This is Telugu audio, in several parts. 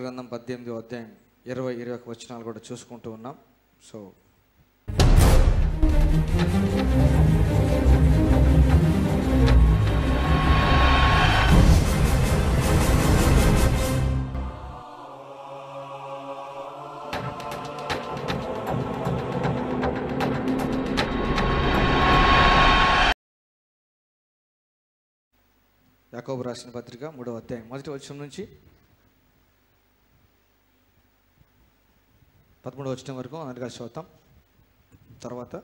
గ్రంథం 18వ అధ్యాయం 20-21 వచనాలు కూడా చూసుకుంటూ ఉన్నాం. సో యాకోబు రాసిన పత్రిక 3వ అధ్యాయం 1వ వచనం నుంచి 13వ వచనం వరకు అందుగా చదువుతాం. తర్వాత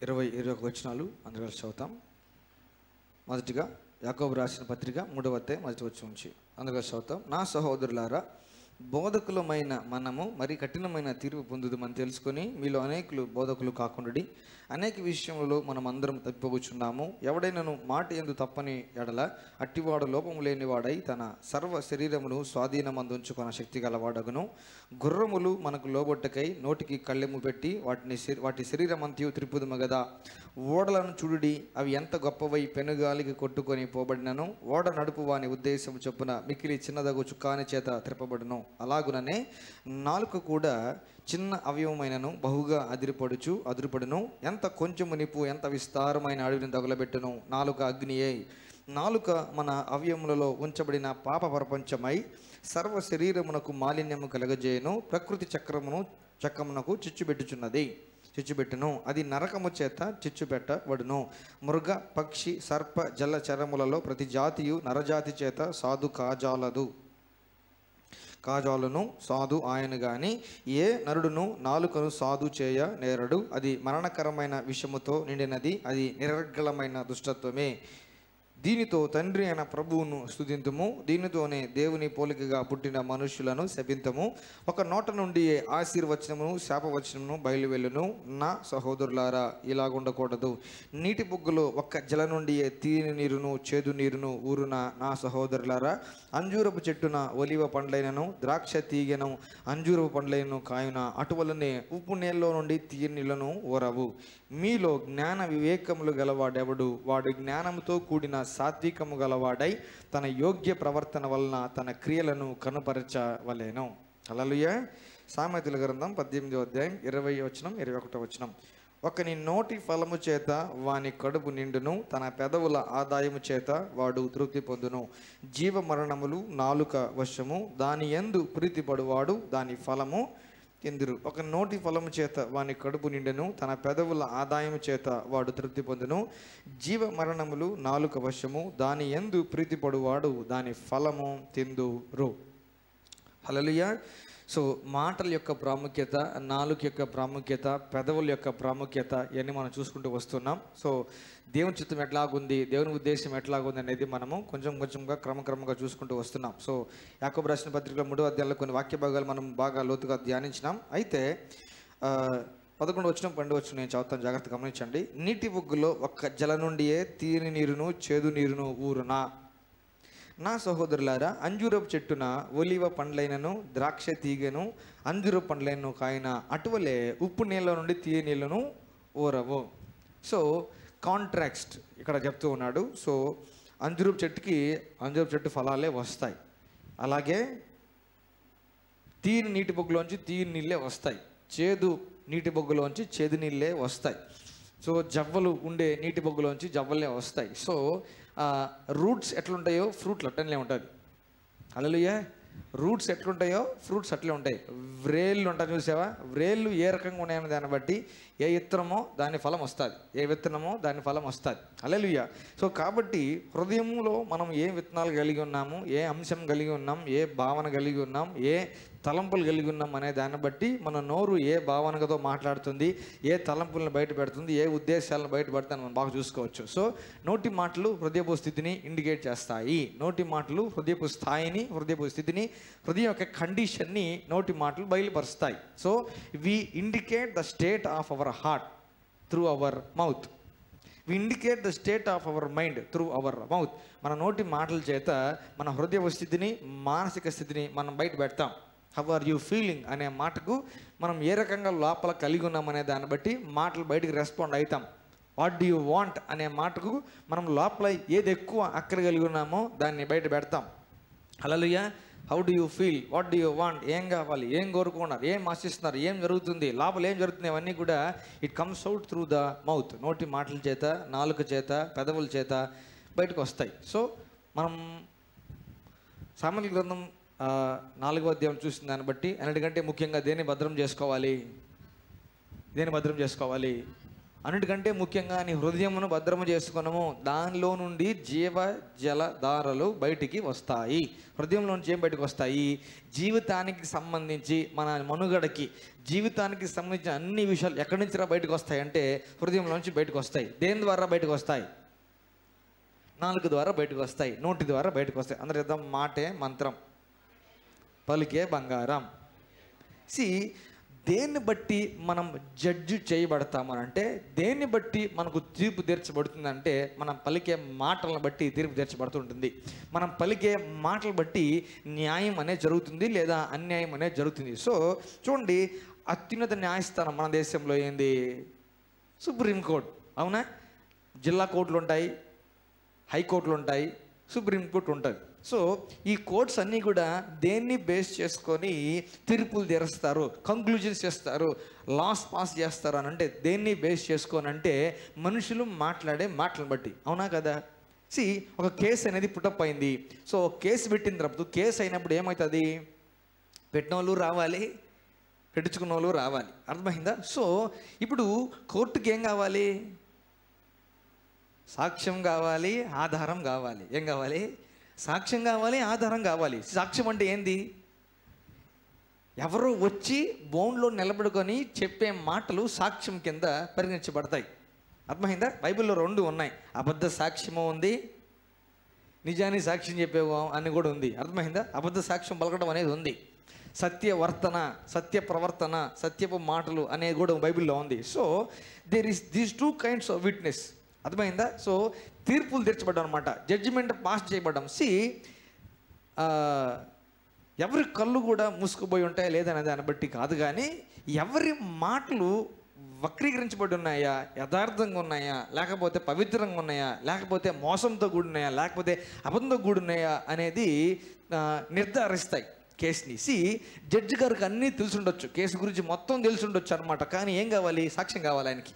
20-21 వచనాలు అందుగా చదువుతాం. మొదటిగా యాకోబు రాసిన పత్రిక 3వ అధ్యాయం 1వ వచనం నుంచి అందుగా చదువుతాం. నా సహోదరులారా, బోధకులమైన మనము మరి కఠినమైన తీర్పు పొందుదామని తెలుసుకొని మీలో అనేకులు బోధకులు కాకుండాడి అనేక విషయములలో మనం అందరం తప్పిపోవచ్చున్నాము. ఎవడైనాను మాట యందు తప్పని ఎడల అట్టివాడు లోపము లేనివాడై తన సర్వ శరీరమును స్వాధీనమందుంచుకొన శక్తి గలవాడగును. గుర్రములు మనకు లోబొట్టకై నోటికి కళ్ళెము పెట్టి వాటి శరీరమంతయు త్రిప్పుదుము గదా. ఓడలను చూడుడి, అవి ఎంత గొప్పవై పెనుగాలికి కొట్టుకొని పోబడినను ఓడ నడుపు వాని ఉద్దేశం చొప్పున మిక్కిలి చిన్నదగు చుక్కాని చేత త్రిప్పబడును. అలాగుననే నాలుక కూడా చిన్న అవయవమైనను బహుగా అదిరిపడును. ఎంత కొంచెము నిప్పు ఎంత విస్తారమైన అడవిని తగులబెట్టును. నాలుక అగ్నియే. నాలుక మన అవయములలో ఉంచబడిన పాప ప్రపంచమై సర్వ శరీరమునకు మాలిన్యము కలగజేయను. ప్రకృతి చక్రమునకు చిచ్చుబెట్టును. అది నరకము చేత చిచ్చుపెట్టబడును. మృగ పక్షి సర్ప జలచరములలో ప్రతి జాతియు నరజాతి చేత కాజాలను సాధు ఆయన గాని ఏ నరుడును నాలుకను సాధు చేయ నేరడు. అది మరణకరమైన విషముతో నిండినది, అది నిరర్గళమైన దుష్టత్వమే. దీనితో తండ్రి అయిన ప్రభువును స్తుతింతుము, దీనితోనే దేవుని పోలికగా పుట్టిన మనుష్యులను శపింతము. ఒక నోట నుండి ఆశీర్వచనమును శాపవచనమును బయలువెళ్ళును. నా సహోదరులారా, ఇలాగుండకూడదు. నీటి బుగ్గలో ఒక్క జల నుండి తీని నీరును చేదు నీరును ఊరున నా సహోదరులారా, అంజూరపు చెట్టున ఒలివ పండ్లైనను ద్రాక్ష తీగెను అంజూరపు పండ్లైనను కాయున అటువలనే ఉప్పు నీళ్ళలో నుండి తీయని నీళ్లను ఊరవు. మీలో జ్ఞాన వివేకములు గలవాడెవడు? వాడు జ్ఞానముతో కూడిన సాత్వికము గలవాడై తన యోగ్య ప్రవర్తన వలన తన క్రియలను కనుపరచవలెను. హల్లెలూయా. సామెతల గ్రంథం 18వ అధ్యాయం 20వ వచనం 21వ వచనం. ఒకని నోటి ఫలము చేత వాని కడుపు నిండును, తన పెదవుల ఆదాయము చేత వాడు తృప్తి పొందును. జీవ మరణములు నాలుక వశము, దాని యందు ప్రీతిపడువాడు దాని ఫలము ఎందురు. ఒక నోటి ఫలము చేత వాని కడుపు నిండెను, తన పెదవుల ఆదాయము చేత వాడు తృప్తి పొందును. జీవ మరణములు నాలుక వశము, దాని యందు ప్రీతిపడువాడు దాని ఫలము తిందురు. హల్లెలూయా. సో మాటల యొక్క ప్రాముఖ్యత, నాలుక యొక్క ప్రాముఖ్యత, పెదవుల యొక్క ప్రాముఖ్యత ఇవన్నీ మనం చూసుకుంటూ వస్తున్నాం. సో దేవుని చిత్తం ఎట్లాగుంది, దేవుని ఉద్దేశం ఎట్లాగుంది అనేది మనము కొంచెంగా క్రమక్రమంగా చూసుకుంటూ వస్తున్నాం. సో యాకోబు రాసిన పత్రికలో 3వ అధ్యాయంలో కొన్ని వాక్య భాగాలు మనం బాగా లోతుగా ధ్యానించినాం. అయితే 11వ వచనం 12వ వచనం నేను చదువుతాను, జాగ్రత్తగా గమనించండి. నీటి బుగ్గులో ఒక్క జల నుండియే తీని నీరును చేదు నీరును ఊరునా. నా సహోదరులారా, అంజూరపు చెట్టున ఒలివ పండ్లైనను ద్రాక్ష తీగను అంజూరపు పండ్లైనను కాయన అటువలే ఉప్పు నీళ్ళ నుండి తీయ నీళ్ళను ఊరవు. సో కాంట్రాక్స్ట్ ఇక్కడ చెప్తూ ఉన్నాడు. సో అంజూరపు చెట్టు ఫలాలే వస్తాయి, అలాగే తీని నీటి బొగ్గులోంచి తీని నీళ్ళే వస్తాయి, చేదు నీటి బొగ్గులోంచి చేదు నీళ్ళే వస్తాయి. సో జవ్వలు ఉండే నీటి బొగ్గులోంచి జవ్వలే వస్తాయి. సో రూట్స్ ఎట్లుంటాయో ఫ్రూట్లు అట్లనే ఉంటుంది. హల్లెలూయా. రూట్స్ ఎట్లుంటాయో ఫ్రూట్స్ అట్లే ఉంటాయి. వ్రేళ్ళు ఉంటాయి, చూసావా? వ్రేళ్ళు ఏ రకంగా ఉన్నాయన్న దాన్ని బట్టి ఏ విత్తనమో దాని ఫలం వస్తుంది, ఏ విత్తనమో దాని ఫలం వస్తుంది. హల్లెలూయా. సో కాబట్టి హృదయంలో మనం ఏ విత్తనాలు కలిగి ఉన్నాము, ఏ అంశం కలిగి ఉన్నాం, ఏ భావన కలిగి ఉన్నాం, ఏ తలంపులు కలిగి ఉన్నాం అనే దాన్ని బట్టి మన నోరు ఏ భావనతో మాట్లాడుతుంది, ఏ తలంపులను బయట పెడుతుంది, ఏ ఉద్దేశాలను బయట పెడుతుంది మనం బాగా చూసుకోవచ్చు. సో నోటి మాటలు హృదయపు స్థితిని ఇండికేట్ చేస్తాయి. నోటి మాటలు హృదయపు స్థాయిని, హృదయపు స్థితిని, హృదయం యొక్క కండిషన్ని నోటి మాటలు బయలుపరుస్తాయి. So we indicate the state of our heart through our mouth. We indicate the state of our mind through our mouth. మన నోటి మాటల చేత మన హృదయ స్థితిని, మానసిక స్థితిని మనం బయట పెడతాం. హౌ ఆర్ యూ ఫీలింగ్ అనే మాటకు మనం ఏ రకంగా లోపల కలిగి ఉన్నామనే దాన్ని బట్టి మాటలు బయటికి రెస్పాండ్ అవుతాం. వాట్ డూ యూ వాంట్ అనే మాటకు మనం లోపల ఏది ఎక్కువ అక్కర కలిగి ఉన్నామో దాన్ని బయట పెడతాం. Hallelujah. How do you feel, what do you want, ఏం కావాలి, ఏం కోరుకున్నారు, ఏం ఆశిస్తున్నారు, ఏం జరుగుతుంది, లోపల ఏం జరుగుతుంది, అవన్నీ కూడా it comes out through the mouth. నోటి మాటల చేత, నాలుక చేత, పెదవుల చేత బయటకు వస్తాయి. సో మనం సామెతల గ్రంథం 4వ అధ్యాయం చూసిన దాన్ని బట్టి అన్నిటికంటే ముఖ్యంగా దేన్ని భద్రం చేసుకోవాలి, అన్నిటికంటే ముఖ్యంగా నీ హృదయమును భద్రము చేసుకున్నాము, దానిలో నుండి జీవ జలధారలు బయటికి వస్తాయి. హృదయంలో నుంచి ఏం బయటకు వస్తాయి? జీవితానికి సంబంధించి, మన మనుగడకి, జీవితానికి సంబంధించిన అన్ని విషయాలు ఎక్కడి నుంచి బయటకు వస్తాయి అంటే హృదయంలోంచి బయటకు వస్తాయి. దేని ద్వారా బయటకు వస్తాయి? నాలుక ద్వారా బయటకు వస్తాయి, నోటి ద్వారా బయటకు వస్తాయి. అందరి అర్థం, మాటే మంత్రం, పలికే బంగారం. దేన్ని బట్టి మనం జడ్జి చేయబడతామనంటే, దేన్ని బట్టి మనకు తీర్పు తీర్చబడుతుందంటే మనం పలికే మాటలను బట్టి తీర్పు తీర్చబడుతుంటుంది. మనం పలికే మాటలు బట్టి న్యాయం అనేది జరుగుతుంది లేదా అన్యాయం అనేది జరుగుతుంది. సో చూడండి, అత్యున్నత న్యాయస్థానం మన దేశంలో ఏంది? సుప్రీంకోర్టు. అవునా? జిల్లా కోర్టులు ఉంటాయి, హైకోర్టులు ఉంటాయి, సుప్రీంకోర్టు ఉంటుంది. సో ఈ కోర్ట్స్ అన్నీ కూడా దేన్ని బేస్ చేసుకొని తీర్పులు తీరుస్తారు, కంక్లూజన్స్ చేస్తారు, లాస్ పాస్ చేస్తారు అని అంటే దేన్ని బేస్ చేసుకొని అంటే మనుషులు మాట్లాడే మాటలను బట్టి. అవునా కదా? ఒక కేసు అనేది పుటప్ అయింది. సో కేసు పెట్టిన తర్వాత, కేసు అయినప్పుడు ఏమవుతుంది? పెట్టిన వాళ్ళు రావాలి, పెట్టించుకున్న వాళ్ళు రావాలి. అర్థమైందా? సో ఇప్పుడు కోర్టుకి ఏం కావాలి? సాక్ష్యం కావాలి, ఆధారం కావాలి. ఏం కావాలి? సాక్ష్యం కావాలి, ఆధారం కావాలి. సాక్ష్యం అంటే ఏంది? ఎవరో వచ్చి బోన్లో నిలబడుకొని చెప్పే మాటలు సాక్ష్యం కింద పరిగణించబడతాయి. అర్థమైందా? బైబిల్లో 2 ఉన్నాయి. అబద్ధ సాక్ష్యము ఉంది, నిజాన్ని సాక్ష్యం చెప్పేవో అని కూడా ఉంది. అర్థమైందా? అబద్ధ సాక్ష్యం పలకడం అనేది ఉంది. సత్యవర్తన, సత్య ప్రవర్తన, సత్యపు మాటలు అనేది కూడా బైబిల్లో ఉంది. So there is these 2 kinds of witness. అర్థమైందా? సో తీర్పులు తీర్చబడ్డం అనమాట, జడ్జిమెంట్ పాస్ చేయబడ్డం. ఎవరి కళ్ళు కూడా మూసుకుపోయి ఉంటాయా లేదనే దాన్ని బట్టి కాదు, కానీ ఎవరి మాటలు వక్రీకరించబడి ఉన్నాయా, యథార్థంగా ఉన్నాయా, లేకపోతే పవిత్రంగా ఉన్నాయా, లేకపోతే మోసంతో కూడున్నాయా, లేకపోతే అబద్ధంతో కూడున్నాయా అనేది నిర్ధారిస్తాయి కేసుని. జడ్జి గారికి అన్నీ తెలిసి ఉండొచ్చు, కేసు గురించి మొత్తం తెలిసి ఉండొచ్చు అనమాట. కానీ ఏం కావాలి? సాక్ష్యం కావాలి ఆయనకి.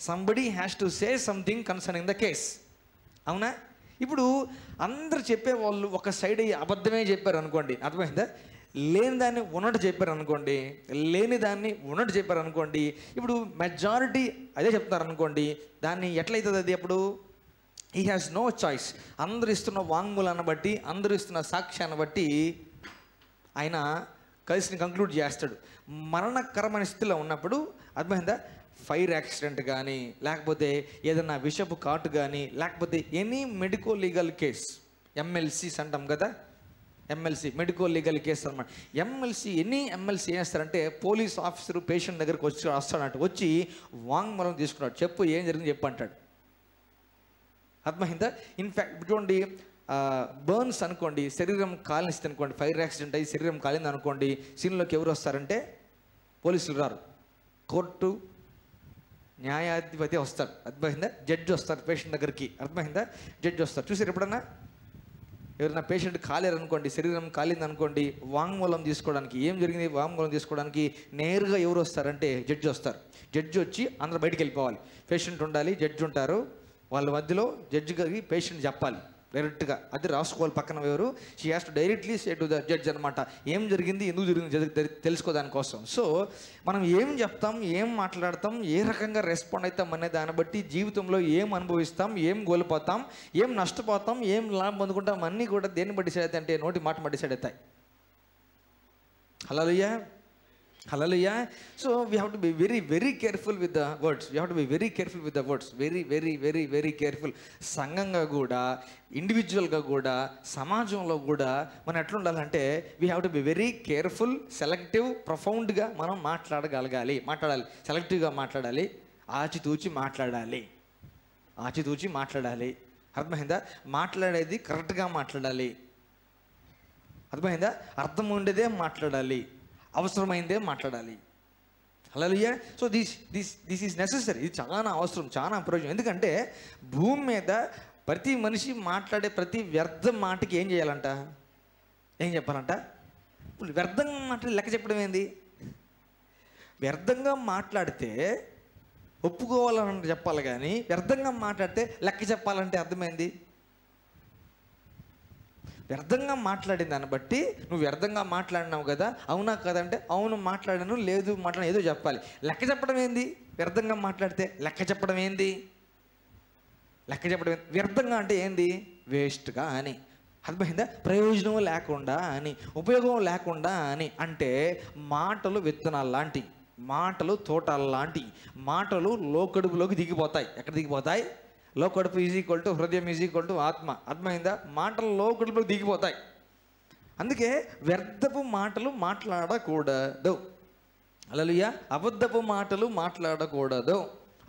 Somebody has to say something concerning the case. అవునా? ఇప్పుడు అందరు చెప్పేవాళ్ళు ఒక సైడ్ అబద్ధమే చెప్పారు అనుకోండి, అర్థమైందా? లేని దాన్ని ఉన్నట్టు చెప్పారు అనుకోండి, లేని దాన్ని ఉన్నట్టు చెప్పారు అనుకోండి, ఇప్పుడు మెజారిటీ అదే చెప్తారు అనుకోండి, దాన్ని ఎట్లయితుంది? అది అప్పుడు హీ హ్యాస్ నో చాయిస్. అందరు ఇస్తున్న వాంగ్మూలాన్ని బట్టి, అందరు ఇస్తున్న సాక్ష్యాన్ని బట్టి ఆయన కేసుని కంక్లూడ్ చేస్తాడు. మరణకరమైన స్థితిలో ఉన్నప్పుడు, అర్థమైందా, ఫైర్ యాక్సిడెంట్ కానీ, లేకపోతే ఏదైనా విషపు కాటు కానీ, లేకపోతే ఎనీ మెడికో లీగల్ కేస్, ఎంఎల్సీస్ అంటాం కదా, ఎంఎల్సీ మెడికో లీగల్ కేసు అనమాట. ఎనీ ఎంఎల్సీ ఏం చేస్తారంటే పోలీస్ ఆఫీసరు పేషెంట్ దగ్గరికి వస్తాడంట, వచ్చి వాంగ్మూలం తీసుకున్నాడు, చెప్పు ఏం జరిగింది చెప్పు అంటాడు. అర్థమైందా? ఇన్ఫ్యాక్ట్ చూడండి, బర్న్స్ అనుకోండి, శరీరం కాలినిస్తుంది అనుకోండి, ఫైర్ యాక్సిడెంట్ అయ్యి శరీరం కాలింది అనుకోండి, సీన్లోకి ఎవరు వస్తారంటే పోలీసులు రారు, కోర్టు న్యాయాధిపతి వస్తాడు. అర్థమైందా? జడ్జి వస్తారు పేషెంట్ దగ్గరికి. అర్థమైందా? జడ్జి వస్తారు. చూసారు ఎప్పుడన్నా? ఎవరైనా పేషెంట్ కాలేరు అనుకోండి, శరీరం కాలింది అనుకోండి, వాంగ్మూలం తీసుకోవడానికి, ఏం జరిగింది వాంగ్మూలం తీసుకోవడానికి నేరుగా ఎవరు వస్తారంటే జడ్జి వస్తారు. జడ్జి వచ్చి అందరూ బయటికి వెళ్ళిపోవాలి. పేషెంట్ ఉండాలి, జడ్జి ఉంటారు, వాళ్ళ మధ్యలో జడ్జి గారికి పేషెంట్ చెప్పాలి డైరెక్ట్గా. అది రాసుకోవాలి పక్కన ఎవరు. She has to directly say to the judge అనమాట, ఏం జరిగింది, ఎందుకు జరిగింది తెలుసుకోదానికోసం. సో మనం ఏం చెప్తాం, ఏం మాట్లాడతాం, ఏ రకంగా రెస్పాండ్ అవుతాం అనే దాన్ని బట్టి జీవితంలో ఏం అనుభవిస్తాం, ఏం కోల్పోతాం, ఏం నష్టపోతాం, ఏం లాభం పొందుకుంటాం, అన్నీ కూడా దేన్ని బట్టి డిసైడ్ అవుతాయి అంటే నోటి మాట డిసైడ్ అవుతాయి. Hallelujah, hallelujah. So we have to be very very careful with the words. We have to be very careful with the words. Very very very very careful. సంఘంగా కూడా, ఇండివిజువల్గా కూడా, సమాజంలో కూడా మనం ఎట్లా ఉండాలంటే we have to be very careful, selective, ప్రొఫౌండ్గా మనం మాట్లాడాలి. సెలెక్టివ్గా మాట్లాడాలి, ఆచితూచి మాట్లాడాలి. ఆచితూచి మాట్లాడాలి. అర్థమైందా? మాట్లాడేది కరెక్ట్గా మాట్లాడాలి. అర్థమైందా? అర్థం ఉండేదే మాట్లాడాలి, అవసరమైందే మాట్లాడాలి. Hallelujah. So this is necessary. ఇది చాలా అవసరం, చాలా ప్రయోజనం. ఎందుకంటే భూమి మీద ప్రతి మనిషి మాట్లాడే ప్రతి వ్యర్థ మాటకి ఏం చేయాలంట? ఏం చెప్పాలంట? ఇప్పుడు వ్యర్థంగా మాట్లాడి లెక్క చెప్పడం ఏంది? వ్యర్థంగా మాట్లాడితే ఒప్పుకోవాలని చెప్పాలి, కానీ వ్యర్థంగా మాట్లాడితే లెక్క చెప్పాలంటే అర్థమైంది. వ్యర్థంగా మాట్లాడిన దాన్ని బట్టి నువ్వు వ్యర్థంగా మాట్లాడినావు కదా, అవునా కదంటే అవును మాట్లాడాను, లేదు మాట్లాడాను, ఏదో చెప్పాలి. లెక్క చెప్పడం ఏంది? వ్యర్థంగా మాట్లాడితే లెక్క చెప్పడం ఏంది? లెక్క చెప్పడం ఏంది? వ్యర్థంగా అంటే ఏంది? వేస్ట్గా అని. అర్థమైందా? ప్రయోజనం లేకుండా అని, ఉపయోగం లేకుండా అని. అంటే మాటలు విత్తనాలు లాంటి, మాటలు తోటలు లాంటి, మాటలు లోకడుపులోకి దిగిపోతాయి. ఎక్కడ దిగిపోతాయి? లోకడుపు = హృదయం = ఆత్మ. అర్థమైందా? మాటలు లోకడుపులోకి దిగిపోతాయి. అందుకే వ్యర్థపు మాటలు మాట్లాడకూడదు. హల్లెలూయా. అబద్ధపు మాటలు మాట్లాడకూడదు,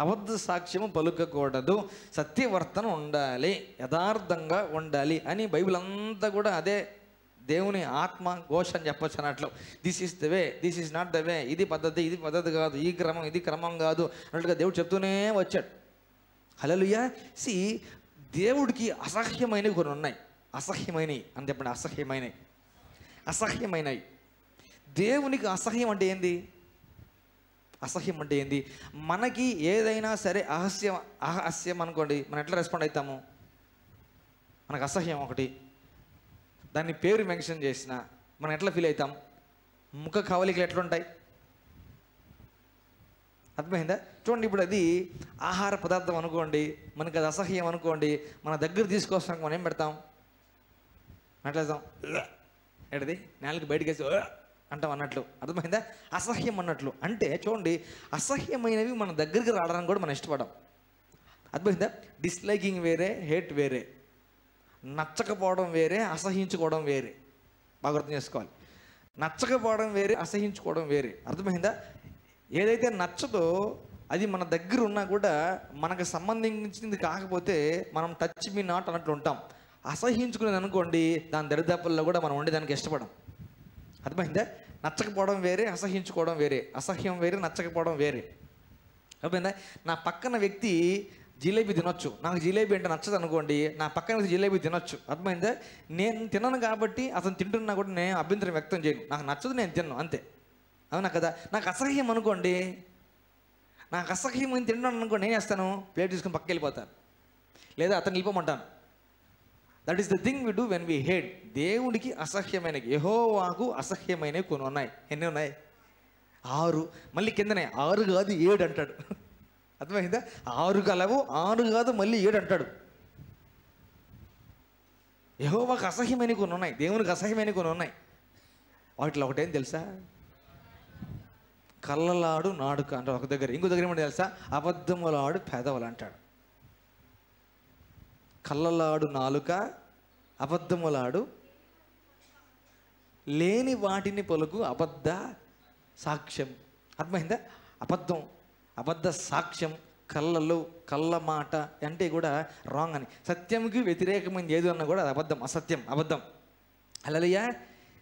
అబద్ధ సాక్ష్యము పలుకకూడదు, సత్యవర్తన ఉండాలి, యథార్థంగా ఉండాలి అని బైబిల్ అంతా కూడా అదే దేవుని ఆత్మ ఘోష అని చెప్పొచ్చు అన్నట్లు. This is the way, this is not the way. ఇది పద్ధతి, ఇది పద్ధతి కాదు, ఈ క్రమం, ఇది క్రమం కాదు అన్నట్టుగా దేవుడు చెప్తూనే వచ్చాడు. హల్లెలూయా. దేవుడికి అసహ్యమైనవి కొన్ని ఉన్నాయి. అసహ్యమైనవి అని చెప్పండి. అసహ్యమైనవి. దేవునికి అసహ్యం అంటే ఏంది? అసహ్యం అంటే ఏంది? మనకి ఏదైనా సరే అహస్యం అనుకోండి, మనం ఎట్లా రెస్పాండ్ అవుతాము? మనకు అసహ్యం ఒకటి, దాన్ని పేరు మెన్షన్ చేసిన మనం ఎట్లా ఫీల్ అవుతాం? ముఖ కవలికలు ఎట్లుంటాయి? అర్థమైందా? చూడండి, ఇప్పుడు అది ఆహార పదార్థం అనుకోండి, మనకి అది అసహ్యం అనుకోండి, మన దగ్గర తీసుకొస్తాం, మనం ఏం పెడతాం? అట్లేస్తాం, ఎడది నేలకి బయటకు వేసి అంటాం అన్నట్లు. అర్థమైందా? అసహ్యం అన్నట్లు. అంటే చూడండి, అసహ్యమైనవి మన దగ్గరికి రావడానికి కూడా మనం ఇష్టపడం. అర్థమైందా? డిస్లైకింగ్ వేరే, హేట్ వేరే. నచ్చకపోవడం వేరే, అసహించుకోవడం వేరే. బాగా అర్థం చేసుకోవాలి. నచ్చకపోవడం వేరే, అసహించుకోవడం వేరే. అర్థమైందా? ఏదైతే నచ్చదో అది మన దగ్గర ఉన్నా కూడా మనకు సంబంధించింది కాకపోతే మనం టచ్ మీ నాట్ అన్నట్లు ఉంటాం. అసహించుకునేది అనుకోండి, దాని దరిదాపుల్లో కూడా మనం ఉండేదానికి ఇష్టపడం. అర్థమైందా? నచ్చకపోవడం వేరే, అసహించుకోవడం వేరే. అసహ్యం వేరే, నచ్చకపోవడం వేరే. అర్థమైందా? నా పక్కన వ్యక్తి జిలేబీ తినొచ్చు, నాకు జిలేబీ అంటే నచ్చదు అనుకోండి, నా పక్కన వ్యక్తి జిలేబీ తినొచ్చు. అర్థమైందా? నేను తినను కాబట్టి అతను తింటున్నా కూడా నేను అభ్యంతరం వ్యక్తం చేయను. నాకు నచ్చదు, నేను తిన్నాను, అంతే. అవునా కదా? నాకు అసహ్యం అనుకోండి, నాకు అసహ్యం తింటున్నాను అనుకోండి, ఏం చేస్తాను? ప్లేట్ తీసుకుని పక్కకి వెళ్ళిపోతాను, లేదా అతను వెళ్ళిపోమంటాను. That is the thing we do when we hate. దేవుడికి అసహ్యమైనవి, యెహోవాకు అసహ్యమైనవి కొన్ని ఉన్నాయి. ఎన్ని ఉన్నాయి? 6. మళ్ళీ కిందనే 6 కాదు 7 అంటాడు. అర్థమైందా? 6 కలవు, 6 కాదు మళ్ళీ 7 అంటాడు. యెహోవాకు అసహ్యమైనవి కొన్ని ఉన్నాయి, దేవునికి అసహ్యమైనవి కొన్ని ఉన్నాయి. వాటిలో ఒకటేం తెలుసా? కళ్ళలాడు నాడుక అంటాడు ఒక దగ్గర. ఇంకో దగ్గర ఏమంటే తెలుసా? అబద్ధములాడు పెదవులు అంటాడు. కళ్ళలాడు నాలుక, అబద్ధములాడు, లేని వాటిని పలుకు అబద్ధ సాక్ష్యం. అర్థమైందా? అబద్ధం, అబద్ధ సాక్ష్యం, కళ్ళలు, కళ్ళ మాట అంటే కూడా రాంగ్ అని. సత్యంకి వ్యతిరేకమైన ఏది అన్నా కూడా అది అబద్ధం, అసత్యం, అబద్ధం. హల్లెలూయా.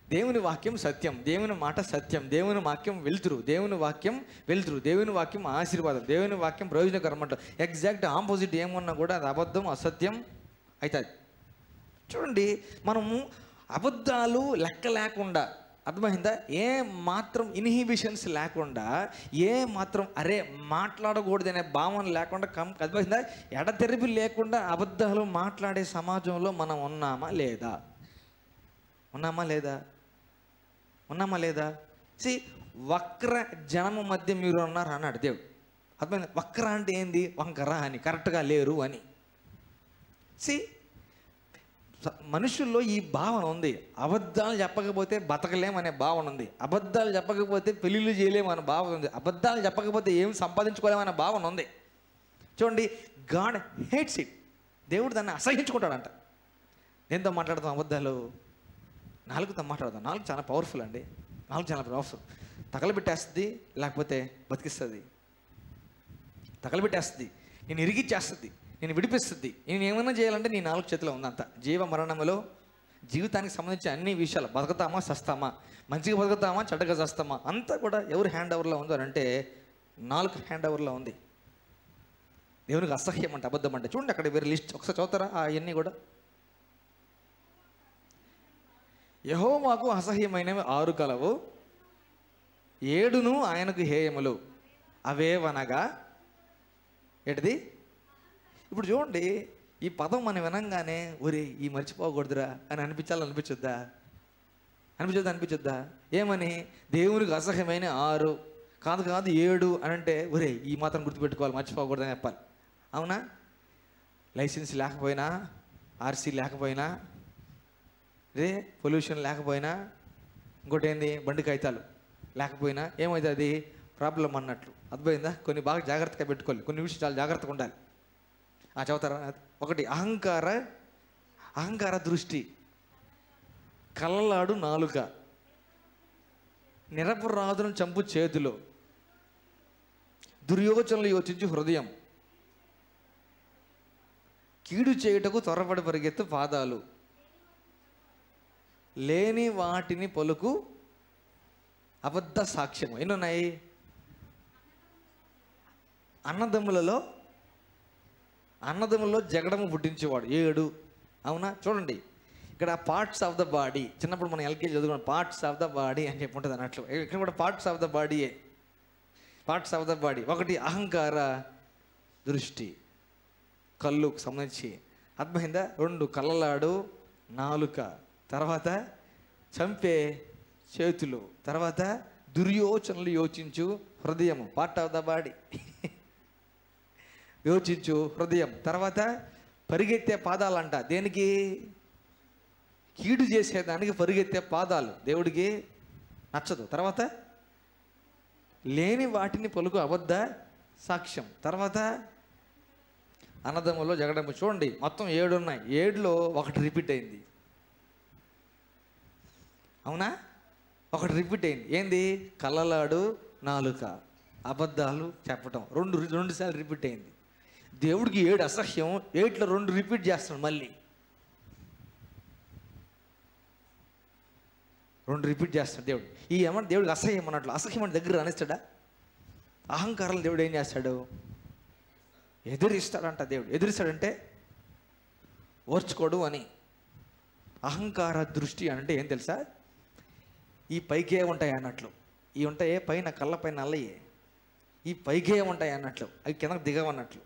దేవుని వాక్యం సత్యం, దేవుని మాట సత్యం, దేవుని వాక్యం వెలుతురు, దేవుని వాక్యం వెలుతురు, దేవుని వాక్యం ఆశీర్వాదం, దేవుని వాక్యం ప్రయోజనకరం అంట. ఎగ్జాక్ట్ ఆపోజిట్ ఏమన్నా కూడా అది అబద్ధం, అసత్యం అవుతుంది. చూడండి, మనము అబద్ధాలు లెక్క లేకుండా, అర్థమైందా? ఏ మాత్రం ఇన్హిబిషన్స్ లేకుండా, ఏ మాత్రం అరే మాట్లాడకూడదనే భావన లేకుండా, అర్థమైందా? ఎడతెరిపి లేకుండా అబద్ధాలు మాట్లాడే సమాజంలో మనం ఉన్నామా లేదా? ఉన్నామా లేదా? ఉన్నామా లేదా? వక్ర జనము మధ్య మీరు ఉన్నారు అన్నాడు దేవుడు. అర్థమైంది? వక్ర అంటే ఏంది? వంకర అని, కరెక్ట్గా లేరు అని. మనుషుల్లో ఈ భావన ఉంది. అబద్ధాలు చెప్పకపోతే బతకలేమనే భావన ఉంది. అబద్ధాలు చెప్పకపోతే పెళ్ళిళ్ళు చేయలేమనే భావన ఉంది. అబద్ధాలు చెప్పకపోతే ఏం సంపాదించుకోలేమనే భావన ఉంది. చూడండి, గాడ్ హేట్స్ ఇట్. దేవుడు దాన్ని అసహించుకుంటాడంట. దేంతో మాట్లాడతాం? అబద్ధాలు నాలుగుతో మాట్లాడదాం. నాలుగు చాలా పవర్ఫుల్ అండి. నాలుగు చాలా పవర్ఫుల్. తగలబెట్టేస్తుంది, లేకపోతే బతికిస్తుంది. తగలబెట్టేస్తుంది, నేను ఇరిగిచ్చేస్తుంది, నేను విడిపిస్తుంది. నేను ఏమైనా చేయాలంటే నీ నాలుగు చేతిలో ఉందంత. జీవ మరణములో జీవితానికి సంబంధించిన అన్ని విషయాలు, బతుకుతామా సస్తామా, మంచిగా బతుకుతామా చెడ్డగా చస్తామా, అంతా కూడా ఎవరు హ్యాండ్ ఓవర్లో ఉందో అంటే నాలుగు హ్యాండ్ ఓవర్లో ఉంది. దేవునికి అసహ్యం అంటే అబద్ధం అంటే చూడండి అక్కడ వేరే లిస్ట్ ఒకసారి చదువుతారా అవన్నీ కూడా. యెహోవాకు అసహ్యమైనవి 6 కలవు, 7 ఆయనకు హేయములు. అవేవనగా ఏంటిది? ఇప్పుడు చూడండి, ఈ పదం మనం వినంగానే ఒరే ఈ మర్చిపోకూడదురా అని అనిపించొద్దా? అనిపించొద్దా? ఏమని? దేవునికి అసహ్యమైన 6 కాదు 7 అని అంటే ఒరే ఈ మాత్రం గుర్తుపెట్టుకోవాలి, మర్చిపోకూడదని చెప్పాలి. అవునా? లైసెన్స్ లేకపోయినా, ఆర్సీ లేకపోయినా, పొల్యూషన్ లేకపోయినా, ఇంకోటి ఏంది బండి కాగితాలు లేకపోయినా ఏమవుతుంది? ప్రాబ్లం అన్నట్లు. అర్థమైందా? కొన్ని బాగా జాగ్రత్తగా పెట్టుకోవాలి, కొన్ని విషయాలు చాలా జాగ్రత్తగా ఉండాలి. చదువుతారా? 1 అహంకార దృష్టి, కళ్ళలాడు నాలుక, నిరపరాధులను చంపు చేతులు, దుర్యోచనలు యోచించు హృదయం, కీడు చేయుటకు త్వరపడి పరిగెత్తు పాదాలు, లేని వాటిని పలుకు అబద్ధ సాక్ష్యము. ఎన్నున్నాయి? అన్నదమ్ములలో జగడము పుట్టించేవాడు 7. అవునా? చూడండి ఇక్కడ పార్ట్స్ ఆఫ్ ద బాడీ. చిన్నప్పుడు మనం ఎల్కేజీ చదువుకున్నాం, పార్ట్స్ ఆఫ్ ద బాడీ అని చెప్పి ఉంటుంది అన్నట్లు. ఇక్కడ కూడా పార్ట్స్ ఆఫ్ ద బాడీయే, పార్ట్స్ ఆఫ్ ద బాడీ. 1 అహంకార దృష్టి, కళ్ళుకు సంబంధించి. అర్థమైందా? 2 కళ్ళలాడు నాలుక, తర్వాత చంపే చేతులు, తర్వాత దుర్యోచనలు యోచించు హృదయము, పార్ట్ ఆఫ్ ద బాడీ. యోచించు హృదయం, తర్వాత పరిగెత్తే పాదాలంట. దేనికి? కీడు చేసేదానికి పరిగెత్తే పాదాలు దేవుడికి నచ్చదు. తర్వాత లేని వాటిని పలుకు అబద్ధ సాక్ష్యం, తర్వాత అన్నదమ్ములో జగడము. చూడండి మొత్తం 7 ఉన్నాయి, 7లో 1 రిపీట్ అయింది. అవునా? 1 రిపీట్ అయింది. ఏంది? కళ్ళలాడు నాలుక, అబద్ధాలు చెప్పటం. 2 సార్లు రిపీట్ అయింది. దేవుడికి 7 అసహ్యం, 8లో 2 రిపీట్ చేస్తాడు. మళ్ళీ 2 రిపీట్ చేస్తాడు దేవుడు. ఈ ఏమన్నా దేవుడికి అసహ్యం అన్నట్లు. అసహ్యం అంటే దగ్గర అనిస్తాడా? అహంకారాలు దేవుడు ఏం చేస్తాడు? ఎదిరిస్తాడంట. దేవుడు ఎదిరిస్తాడంటే ఓర్చుకోడు అని. అహంకార దృష్టి అంటే ఏం తెలుసా? ఈ పైకే ఉంటాయి అన్నట్లు, ఈ ఉంటాయే పైన కళ్ళ పైన నల్లయే, ఈ పైకే ఉంటాయి అన్నట్లు, అవి కిందకు దిగవన్నట్లు.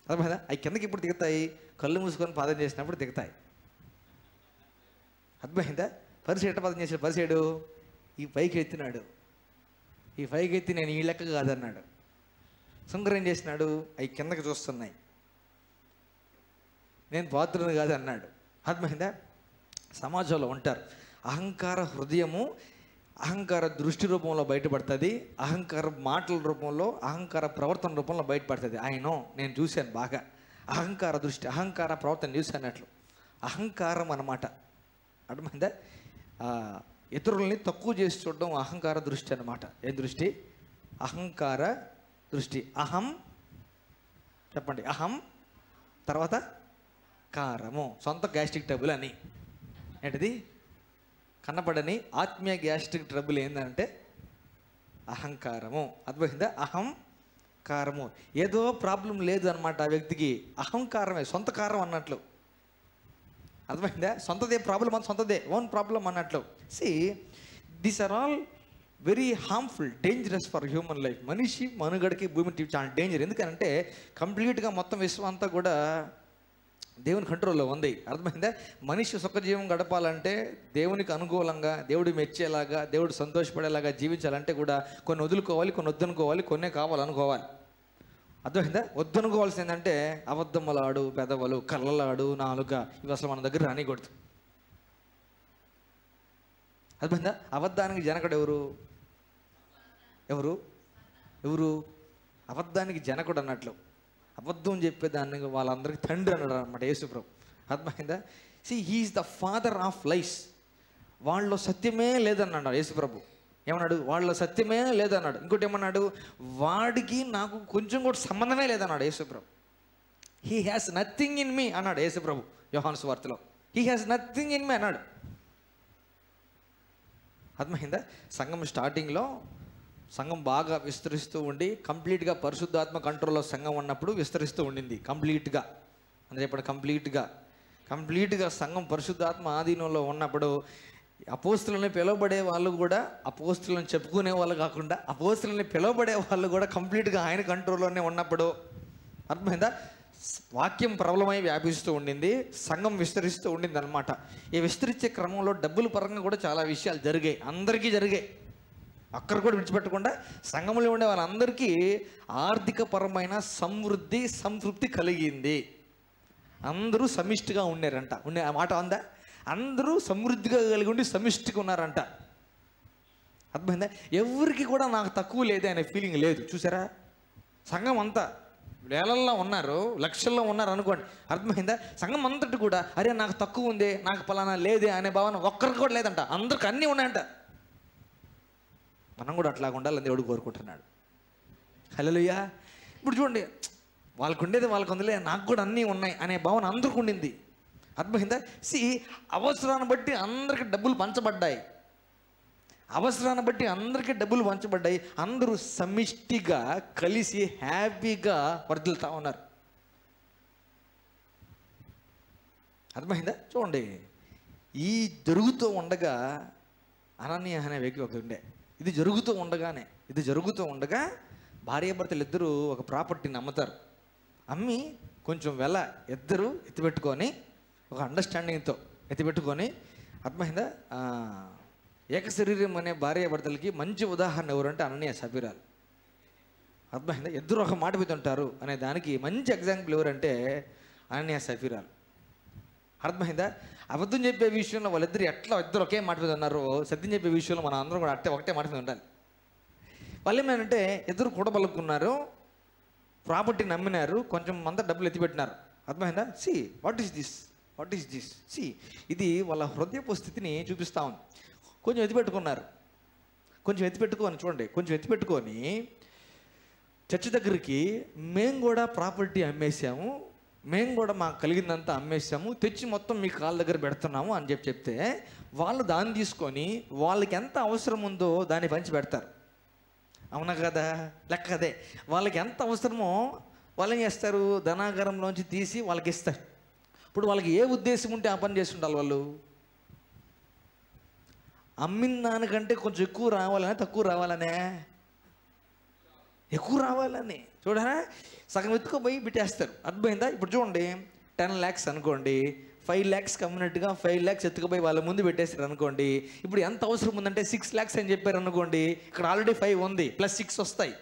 అర్థమైందా? అవి కిందకి ఇప్పుడు దిగుతాయి, కళ్ళు మూసుకొని పాదం చేసినప్పుడు దిగుతాయి. అర్థమైందా? పరిసెడు ఎట్ట పాదం చేసాడు? పరిసెడు ఈ పైకి ఎత్తినాడు, ఈ పైకి ఎత్తి నేను ఈ లెక్క కాదన్నాడు. శంకర్ ఏం చేసినాడు? అవి కిందకి చూస్తున్నాయి, నేను పాత్రను కాదు అన్నాడు. అర్థమైందా? సమాజంలో ఉంటారు. అహంకార హృదయము అహంకార దృష్టి రూపంలో బయటపడుతుంది, అహంకార మాటల రూపంలో, అహంకార ప్రవర్తన రూపంలో బయటపడుతుంది. నేను చూశాను బాగా అహంకార దృష్టి, అహంకార ప్రవర్తన చూశానట్లు. అహంకారం అన్నమాట. అర్థమైందా? ఇతరుల్ని తక్కువ చేసి చూడడం అహంకార దృష్టి అన్నమాట. ఏ దృష్టి? అహంకార దృష్టి. అహం చెప్పండి. అహం తర్వాత కారము, సొంత గ్యాస్ట్రిక్ ట్రబుల్ అని. ఏంటిది? కనపడని ఆత్మీయ గ్యాస్ట్రిక్ ట్రబుల్ ఏంటంటే అహంకారము. అర్థమైందా? అహంకారము. ఏదో ప్రాబ్లం లేదు అనమాట ఆ వ్యక్తికి, అహంకారమే సొంత కారం అన్నట్లు. అర్థమైందా? సొంతదే ప్రాబ్లం అని, సొంతదే ఓన్ ప్రాబ్లం అన్నట్లు. These are all very harmful, dangerous for human life. మనిషి మనుగడకి భూమి చాలా డేంజర్. ఎందుకంటే కంప్లీట్గా మొత్తం విశ్వం అంతా కూడా దేవుని కంట్రోల్లో ఉంది. అర్థమైందా? మనిషి సుఖజీవం గడపాలంటే, దేవునికి అనుకూలంగా, దేవుడు మెచ్చేలాగా, దేవుడు సంతోషపడేలాగా జీవించాలంటే కూడా కొన్ని వదులుకోవాలి, కొన్ని వద్దనుకోవాలి, కొన్నే కావాలనుకోవాలి. అర్థమైందా? వద్దనుకోవాల్సింది ఏంటంటే అబద్ధములాడు పెదవులు, కళ్ళలాడు నాలుక, ఇవి అసలు మన దగ్గర రానికూడదు. అర్థమైందా? అబద్ధానికి జనకుడు ఎవరు? అబద్ధానికి జనకుడు అన్నట్లు. అబద్ధం చెప్పేదాన్ని వాళ్ళందరికీ తండ్రి అన్నాడు అనమాట యేసుప్రభు. అర్థమైందా? హీఈస్ ద ఫాదర్ ఆఫ్ లైస్. వాళ్ళలో సత్యమే లేదన్నాడు యేసుప్రభు. ఏమన్నాడు? వాళ్ళలో సత్యమే లేదన్నాడు. ఇంకోటి ఏమన్నాడు? వాడికి నాకు కొంచెం కూడా సంబంధమే లేదన్నాడు యేసుప్రభు. He has nothing in me అన్నాడు యేసు ప్రభు యోహాను సువార్తలో. He has nothing in me అన్నాడు. అర్థమైందా? సంఘం స్టార్టింగ్లో సంఘం బాగా విస్తరిస్తూ ఉండి కంప్లీట్గా పరిశుద్ధాత్మ కంట్రోల్లో సంఘం ఉన్నప్పుడు విస్తరిస్తూ ఉండింది కంప్లీట్గా. అని చెప్పండి, కంప్లీట్గా సంఘం పరిశుద్ధాత్మ ఆధీనంలో ఉన్నప్పుడు అపోస్తులని పిలువబడే వాళ్ళు కూడా అపోస్తులను చెప్పుకునే వాళ్ళు కాకుండా అపోస్తులని పిలువబడే వాళ్ళు కూడా కంప్లీట్గా ఆయన కంట్రోల్లోనే ఉన్నప్పుడు, అర్థమైందా, వాక్యం ప్రబలమై వ్యాపిస్తూ ఉండింది, సంఘం విస్తరిస్తూ ఉండింది అనమాట. ఈ విస్తరించే క్రమంలో డబ్బుల పరంగా కూడా చాలా విషయాలు జరిగాయి, అందరికీ జరిగాయి. అక్కడ కూడా విడిచిపెట్టకుండా సంఘంలో ఉండే వాళ్ళందరికీ ఆర్థిక పరమైన సంతృప్తి కలిగింది. అందరూ సమిష్టిగా ఉన్నారంట. ఆ మాట ఉందా? అందరూ సమృద్ధిగా కలిగి ఉండి సమిష్టిగా ఉన్నారంట. అర్థమైందా? ఎవరికి కూడా నాకు తక్కువ లేదే అనే ఫీలింగ్ లేదు. చూసారా? సంఘం అంతా వేలల్లో ఉన్నారు, లక్షల్లో ఉన్నారు అనుకోండి. అర్థమైందా? సంఘం అంతటి కూడా అరే నాకు తక్కువ ఉంది, నాకు పలానా లేదే అనే భావన ఒక్కరికి కూడా లేదంట. అందరికి అన్నీ ఉన్నాయంట. మనం కూడా అట్లాగా ఉండాలని దేవుడు కోరుకుంటున్నాడు. హల్లెలూయా. ఇప్పుడు చూడండి, వాళ్ళకు ఉండేది వాళ్ళకు ఉందిలే, నాకు కూడా అన్నీ ఉన్నాయి అనే భావన అందరికి ఉండింది. అర్థమైందా? అవసరాన్ని బట్టి అందరికి డబ్బులు పంచబడ్డాయి. అందరూ సమిష్టిగా కలిసి హ్యాపీగా వర్ధిల్తా ఉన్నారు. అర్థమైందా? చూడండి, ఈ జరుగుతూ ఉండగా అననీయ అనే వ్యక్తి ఒకటి ఉండే. ఇది జరుగుతూ ఉండగా భార్యాభర్తలు ఇద్దరు ఒక ప్రాపర్టీని అమ్ముతారు. అమ్మి కొంచెం వెల ఇద్దరు ఎత్తిపెట్టుకొని ఒక అండర్స్టాండింగ్తో ఎత్తిపెట్టుకొని, అర్థమైందా, ఏకశరీరం అనే భార్యాభర్తలకి మంచి ఉదాహరణ ఎవరంటే అననీయ సఫీరాలు. అర్థమైందా? ఇద్దరు ఒక మాట మీద ఉంటారు అనే దానికి మంచి ఎగ్జాంపుల్ ఎవరంటే అననీయ సఫీరాలు. అర్థమైందా? అబద్ధం చెప్పే విషయంలో వాళ్ళిద్దరు ఇద్దరు ఒకే మాట మీద ఉన్నారు. సత్యం చెప్పే విషయంలో మనం అందరం కూడా ఒకటే మాట మీద ఉండాలి. వాళ్ళు ఏమంటే ఇద్దరు కూడబలుకున్నారు, ప్రాపర్టీని నమ్మినారు, కొంచెం అంతా డబ్బులు ఎత్తిపెట్టినారు. అర్థమైందా? వాట్ ఈస్ దిస్ ఇది వాళ్ళ హృదయపు స్థితిని చూపిస్తా ఉంది. కొంచెం ఎత్తిపెట్టుకొని చూడండి, కొంచెం ఎత్తిపెట్టుకొని చర్చ్ దగ్గరికి మేము కూడా ప్రాపర్టీ అమ్మేసాము, మేము కూడా మాకు కలిగిందంతా అమ్మేసాము, తెచ్చి మొత్తం మీ కాళ్ళ దగ్గర పెడుతున్నాము అని చెప్తే వాళ్ళు దాన్ని తీసుకొని వాళ్ళకి ఎంత అవసరం ఉందో దాన్ని పంచి పెడతారు. అవునా కదా? లెక్క అదే. వాళ్ళకి ఎంత అవసరమో వాళ్ళు ఏం చేస్తారు, ధనాగారంలోంచి తీసి వాళ్ళకి ఇస్తారు. ఇప్పుడు వాళ్ళకి ఏ ఉద్దేశం ఉంటే ఆ పని చేసి ఉండాలి. వాళ్ళు అమ్మిన దానికంటే కొంచెం ఎక్కువ రావాలనే తక్కువ రావాలనే ఎక్కువ రావాలని చూడరా, సగం ఎత్తుకోపోయి పెట్టేస్తారు. అర్థమైందా? ఇప్పుడు చూడండి, 10 lakhs అనుకోండి, 5 lakhs కమ్యూనిటీగా 5 lakhs ఎత్తుకుపోయి వాళ్ళ ముందు పెట్టేస్తారు అనుకోండి. ఇప్పుడు ఎంత అవసరం ఉందంటే 6 lakhs అని చెప్పారు అనుకోండి. ఇక్కడ ఆల్రెడీ 5 ఉంది, ప్లస్ 6 వస్తాయి.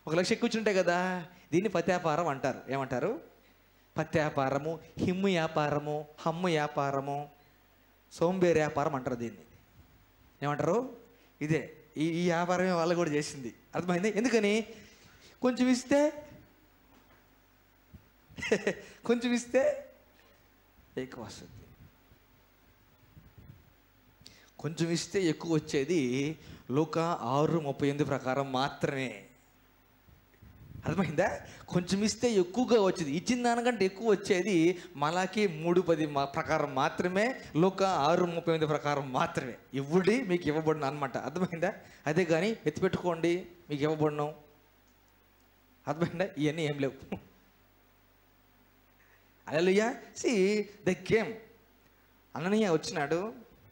1 లక్ష ఎక్కువ ఉంటాయి కదా. దీన్ని పత్యాపారం అంటారు. ఏమంటారు? పత్యాపారము, హిమ్ము వ్యాపారము, హమ్ము వ్యాపారము, సోంబేరు వ్యాపారం అంటారు. దీన్ని ఏమంటారు? ఇదే ఈ వ్యాపారమే వాళ్ళు కూడా చేసింది. అర్థమైంది? ఎందుకని? కొంచెం ఇస్తే ఎక్కువ వస్తుంది. కొంచెం ఇస్తే ఎక్కువ వచ్చేది లూకా 6:38 ప్రకారం మాత్రమే. అర్థమైందా? కొంచెం ఇస్తే ఎక్కువగా వచ్చేది, ఇచ్చిన దానికంటే ఎక్కువ వచ్చేది మలాకి 3:10 ప్రకారం మాత్రమే, లూకా 6:38 ప్రకారం మాత్రమే. ఇవ్వుడి మీకు ఇవ్వబడిన అనమాట. అర్థమైందా? అదే కానీ ఎత్తిపెట్టుకోండి మీకు ఇవ్వబడినాం. అర్థమైందా? ఇవన్నీ ఏం లేవు. హల్లెలూయా. They came. అననీయ వచ్చినాడు,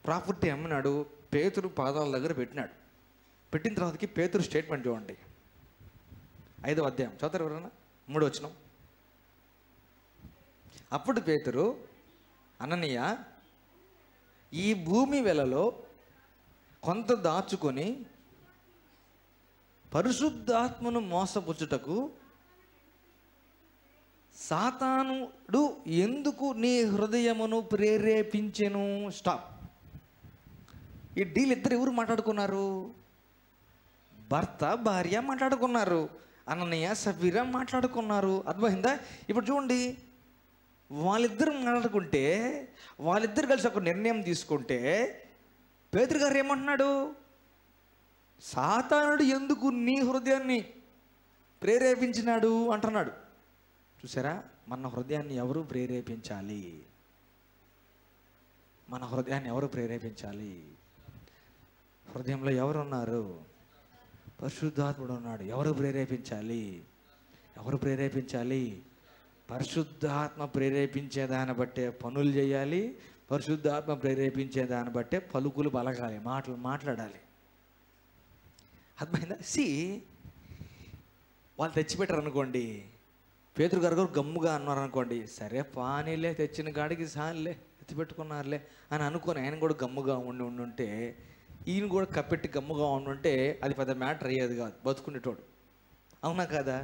ప్రాపర్టీ అమ్మినాడు, పేతురు పాదాల దగ్గర పెట్టినాడు. పెట్టిన తర్వాతకి పేతురు స్టేట్మెంట్ చూడండి, 5వ అధ్యాయం చదువుతారు ఎవరన్నా, 3వ వచనం. అప్పుడు పేతురు, అననీయ, ఈ భూమి వెలలో కొంత దాచుకొని పరిశుద్ధాత్మను మోసపుచ్చుటకు సాతానుడు ఎందుకు నీ హృదయమును ప్రేరేపించెను? స్టాప్. ఈ డీల్ ఇద్దరు ఎవరు మాట్లాడుకున్నారు? భర్త భార్య మాట్లాడుకున్నారు. అననీయ సఫీరా మాట్లాడుకున్నారు. అర్థమైందా? ఇప్పుడు చూడండి, వాళ్ళిద్దరు మాట్లాడుకుంటే, వాళ్ళిద్దరు కలిసి ఒక నిర్ణయం తీసుకుంటే పేతురు గారు ఏమంటున్నాడు? సాతానుడు ఎందుకు నీ హృదయాన్ని ప్రేరేపించినాడు అంటున్నాడు. చూసారా, మన హృదయాన్ని ఎవరు ప్రేరేపించాలి? మన హృదయాన్ని ఎవరు ప్రేరేపించాలి? హృదయంలో ఎవరున్నారు? పరిశుద్ధాత్ముడు ఉన్నాడు. ఎవరు ప్రేరేపించాలి? ఎవరు ప్రేరేపించాలి? పరిశుద్ధాత్మ ప్రేరేపించే దాన్ని బట్టే పనులు చేయాలి. పరిశుద్ధాత్మ ప్రేరేపించే దాన్ని బట్టే పలుకులు పలకాలి, మాటలు మాట్లాడాలి. అర్థమైందా? వాళ్ళు తెచ్చిపెట్టారు అనుకోండి, పేతురు గారు గమ్ముగా అన్నారు అనుకోండి, సరే పానీలే, తెచ్చిన కాడికి సార్లే, ఎత్తిపెట్టుకున్నారులే అని అనుకొని ఆయన కూడా గమ్ముగా ఉండుంటే, ఈయన కూడా కప్పెట్టి గమ్ముగా ఉండుంటే అది పెద్ద మ్యాటర్ అయ్యేది కాదు, బతుకునేటోడు. అవునా కదా?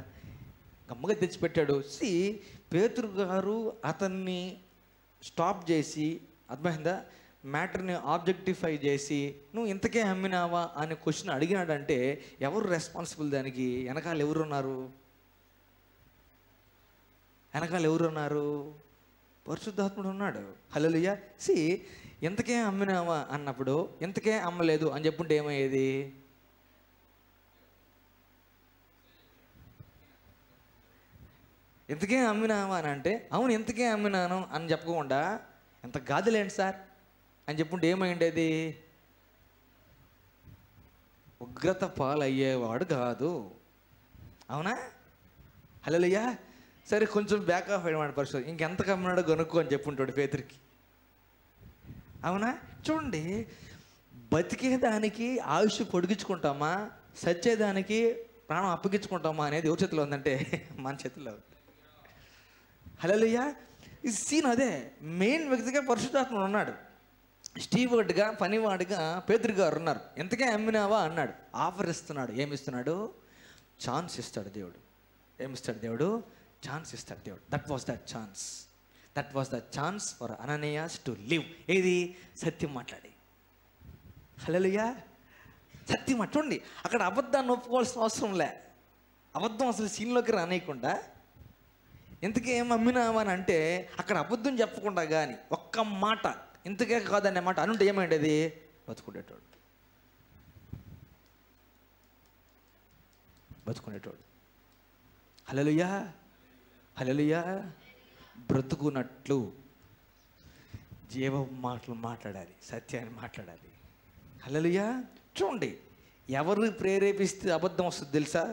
గమ్ముగా తెచ్చిపెట్టాడు. పేతురు గారు అతన్ని స్టాప్ చేసి, అర్థమైందా, మ్యాటర్ని ఆబ్జెక్టిఫై చేసి, నువ్వు ఇంతకే అమ్మినావా అనే క్వశ్చన్ అడిగినాడంటే ఎవరు రెస్పాన్సిబుల్? దానికి వెనకాల ఎవరున్నారు? వెనకాల ఎవరున్నారు? పరిశుద్ధాత్ముడు ఉన్నాడు. హల్లెలూయా. ఇంతకే అమ్మినావా అన్నప్పుడు ఇంతకే అమ్మలేదు అని చెప్పుంటే ఏమయ్యేది? ఇంతకే అమ్మినావా అని అంటే, అవును ఇంతకే అమ్మినాను అని చెప్పకుండా, ఎంత గాదిలేండి సార్ అని చెప్పుంటే ఏమైండేది? ఉగ్రత పాలయ్యేవాడు కాదు. అవునా? హల్లెలూయా. సరే, కొంచెం బ్యాక్ ఆఫ్ అయ్యాడు పరిస్థితి, ఇంకెంత కమ్మినాడో కొనుక్కో అని చెప్పుంటాడు పేతురికి. అవునా? చూడండి, బతికేదానికి ఆయుష్ పొడిగించుకుంటామా, సచ్చేదానికి ప్రాణం అప్పగించుకుంటామా అనేది ఎవరి చేతిలో ఉందంటే మన చేతిలో. హల్లెలూయా. ఈ సీన్ అదే. మెయిన్ వ్యక్తిగా పరిశుద్ధాత్ముడు ఉన్నాడు. స్టీవర్డ్గా, పనివాడిగా పేతురు గారు ఉన్నారు. ఎంతకే అమ్మినావా అన్నాడు. ఆఫర్ ఇస్తున్నాడు. ఏమిస్తున్నాడు? ఛాన్స్ ఇస్తాడు దేవుడు. ఏమిస్తాడు దేవుడు? ఛాన్స్ ఇస్తాడు దేవుడు. That was the chance for Ananias to live. ఏది? సత్యం మాట్లాడి. హల్లెలూయా. సత్యం చూడండి, అక్కడ అబద్ధాన్ని ఒప్పుకోవాల్సిన అవసరం లే. అబద్ధం అసలు సీన్లోకి రానియకుండా, ఇంతకే ఏం అమ్మినావా అని అంటే అక్కడ అబద్ధం చెప్పకుండా కానీ ఒక్క మాట ఇంతకే కాదనే మాట అనుంటే ఏమైండేది? బతుకునేటోడు. హల్లెలూయా. హల్లెలూయా. బ్రతుకున్నట్లు జీవ మాటలు మాట్లాడాలి, సత్యాన్ని మాట్లాడాలి. హల్లెలూయా. చూడండి, ఎవరు ప్రేరేపిస్తే అబద్ధం వస్తుంది తెలుసా?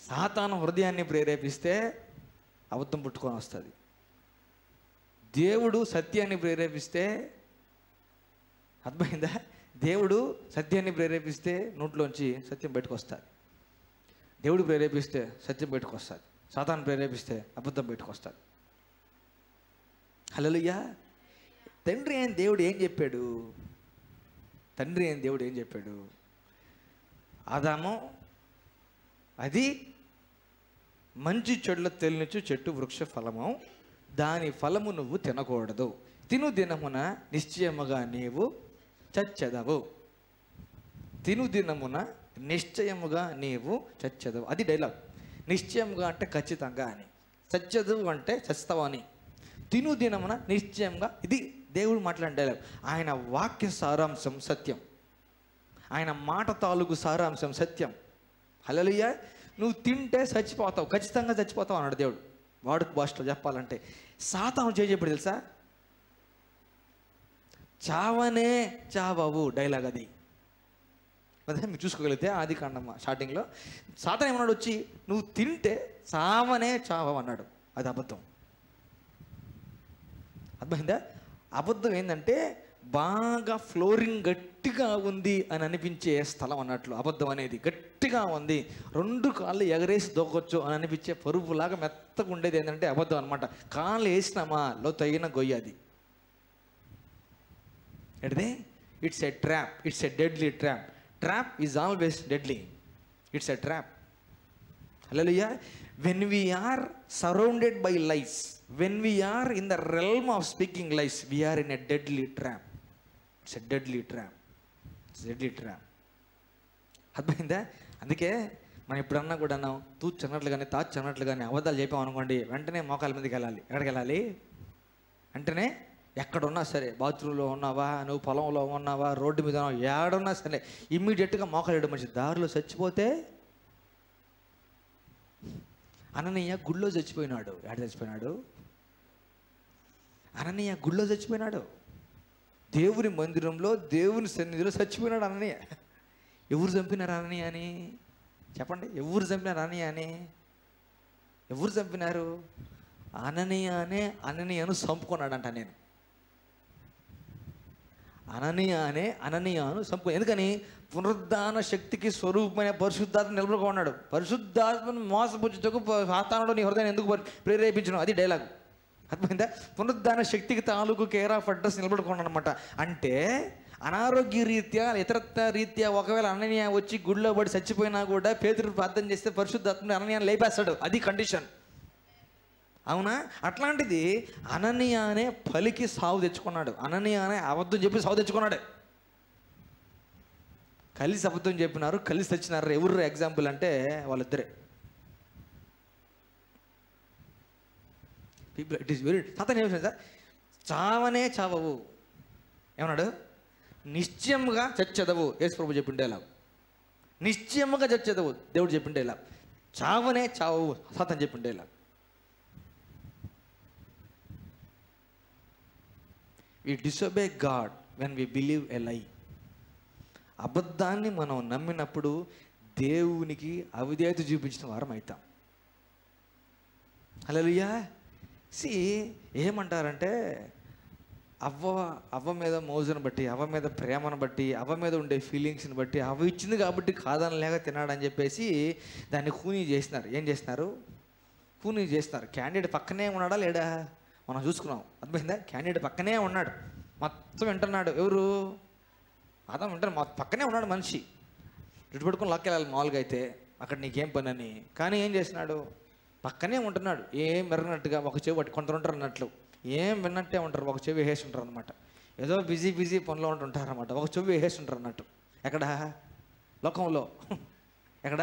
సాతాను హృదయాన్ని ప్రేరేపిస్తే అబద్ధం పుట్టుకొని వస్తుంది. దేవుడు సత్యాన్ని ప్రేరేపిస్తే, అర్థమైందా? దేవుడు సత్యాన్ని ప్రేరేపిస్తే నోట్లోంచి సత్యం బయటకు వస్తుంది. దేవుడు ప్రేరేపిస్తే సత్యం బయటకు వస్తుంది. సాతాను ప్రేరేపిస్తే అబద్ధం బయటకు వస్తుంది. హల్లెలూయా. తండ్రి అయిన దేవుడు ఏం చెప్పాడు? ఆదాము, అది మంచి చెడుల తెలియచ్చు చెట్టు వృక్ష ఫలము, దాని ఫలము నువ్వు తినకూడదు, తిను దినమున నిశ్చయముగా నీవు చచ్చెదవు. తిను దినమున నిశ్చయముగా నీవు చచ్చెదవు. అది డైలాగ్. నిశ్చయముగా అంటే ఖచ్చితంగా అని, చచ్చెదవు అంటే చస్తావు అని. తిను దినమున నిశ్చయంగా, ఇది దేవుడు మాట్లాడిన డైలాగ్. ఆయన వాక్య సారాంశం సత్యం, ఆయన మాట తాలూకు సారాంశం సత్యం. హల్లెలూయా. నువ్వు తింటే చచ్చిపోతావు, ఖచ్చితంగా చచ్చిపోతావు అన్నాడు దేవుడు. వాడుక భాషలో చెప్పాలంటే సాతాను చేయబడి తెలుసా? చావనే చావవు డైలాగ్ అది. అదే మీరు చూసుకోగలిగితే ఆది కాండం స్టార్టింగ్లో సాతాను ఏమన్నాడు? వచ్చి నువ్వు తింటే చావనే చావవు అన్నాడు. అది అబద్ధం. అర్థమైందా? అబద్ధం ఏంటంటే బాగా ఫ్లోరింగ్ గట్టిగా ఉంది అని అనిపించే స్థలం అన్నట్లు అబద్ధం అనేది. గట్టిగా ఉంది, 2 కాళ్ళు ఎగరేసి దూకొచ్చు అని అనిపించే పరుపులాగా మెత్తగా ఉండేది ఏంటంటే అబద్ధం అనమాట. కాళ్ళు వేసినామా తగిన గొయ్యి అది. ఎడిదే? It's a trap. It's a deadly trap. Trap is always deadly. It's a trap. Hallelujah. When we are surrounded by lies, when we are in the realm of speaking lies, we are in a deadly trap. It's a deadly trap. It's a deadly trap. అర్థమైందా? అందుకే మనం ఎప్పుడన్నా కూడా తూచన్నట్లు కానీ తాచన్నట్లు కానీ అబద్ధాలు చెప్పామనుకోండి, వెంటనే మోకాల మీదకి వెళ్ళాలి. ఎక్కడికి వెళ్ళాలి? వెంటనే ఎక్కడున్నా సరే, బాత్రూంలో ఉన్నావా, నువ్వు పొలంలో ఉన్నావా, రోడ్డు మీద ఉన్నావా, ఏడున్నా సరే ఇమ్మీడియట్గా మోకాలు వేయడం మంచిది. దారిలో చచ్చిపోతే అననీయ గుళ్ళో చచ్చిపోయినాడు. ఎక్కడ చచ్చిపోయినాడు? అననీయ గుళ్ళో చచ్చిపోయినాడు. దేవుని మందిరంలో దేవుని సన్నిధిలో చచ్చిపోయినాడు అననీయ. ఎవరు చంపినారు అననీయ అని చెప్పండి? ఎవరు చంపినారు అననీయ అని? ఎవరు చంపినారు? అననీయను చంపుకున్నాడంట. నేను అననీయాను చంపుకున్నాను. ఎందుకని? పునరుద్ధాన శక్తికి స్వరూపమైన పరిశుద్ధాత్మ నిలబడుకున్నాడు. పరిశుద్ధాత్మను మోసపుచ్చుటకు సాతానుడు నీ హృదయాన్ని ఎందుకు ప్రేరేపించను? అది డైలాగ్. అర్థమైందా? పునరుద్ధాన శక్తికి తాలూకు కేర్ ఆఫ్ అడ్రస్ నిలబడుకున్నాడు అనమాట. అంటే అనారోగ్య రీత్యా ఇతరత్ర రీత్యా ఒకవేళ అననీయ వచ్చి గుడిలో పడి చచ్చిపోయినా కూడా పేతురు ప్రార్థన చేస్తే పరిశుద్ధాత్ముడు అననీయాన్ని లేపేస్తాడు. అది కండిషన్. అవునా? అట్లాంటిది అననీయానే పలికి సావు తెచ్చుకున్నాడు. అననీయానే అబద్ధం చెప్పి సావు తెచ్చుకున్నాడు. కలిసి అబద్ధం చెప్పినారు, కలిసి తెచ్చినారు. ఎవరు ఎగ్జాంపుల్ అంటే వాళ్ళిద్దరే. పీపుల్ ఇట్ ఈస్ వెరీ సాతాను ఏం సార్, చావనే చావవు ఏమన్నాడు? నిశ్చయముగా చచ్చెదవు. యేసు ప్రభు చెప్పిండే ఇలా, నిశ్చయముగా చచ్చెదవు దేవుడు చెప్పిండే ఇలా, చావనే చావవు సాతాను చెప్పిండే ఇలా. We disobey God when we believe a lie. అబద్ధాన్ని మనం నమ్మినప్పుడు దేవునికి అవిధేయత చూపించిన వారం అవుతాం. హల్లెలూయా. ఏమంటారంటే అవ్వ మీద మోజును బట్టి, అవ్వ మీద ప్రేమను బట్టి, అవ్వ మీద ఉండే ఫీలింగ్స్ని బట్టి, అవ్వ ఇచ్చింది కాబట్టి కాదని లేక తిన్నాడని చెప్పేసి దాన్ని కూనీ చేసినారు. ఏం చేసినారు? కూనీ చేస్తున్నారు. క్యాండిడేట్ పక్కనే ఉన్నాడా లేడా మనం చూసుకున్నాం. అర్థమైందా? క్యాండిడేట్ పక్కనే ఉన్నాడు, మొత్తం వింటున్నాడు. ఎవరు? అర్థం వింటారు, పక్కనే ఉన్నాడు మనిషి. ఇటు పట్టుకుని లాక్కెళ్ళాలి మామూలుగా అయితే, అక్కడ నీకేం పని అని. కానీ ఏం చేసినాడు? పక్కనే ఉంటున్నాడు. ఏం విన్నట్టుగా ఒక చెవి పట్టి కొందరు ఉంటారు అన్నట్లు, ఏం విన్నట్టే ఉంటారు, ఒక చెవి వేసి ఉంటారు అనమాట. ఏదో బిజీ పనిలో ఉంటుంటారు అనమాట, ఒక చెవి వేసి ఉంటారు అన్నట్టు. ఎక్కడ? లోకంలో. ఎక్కడ?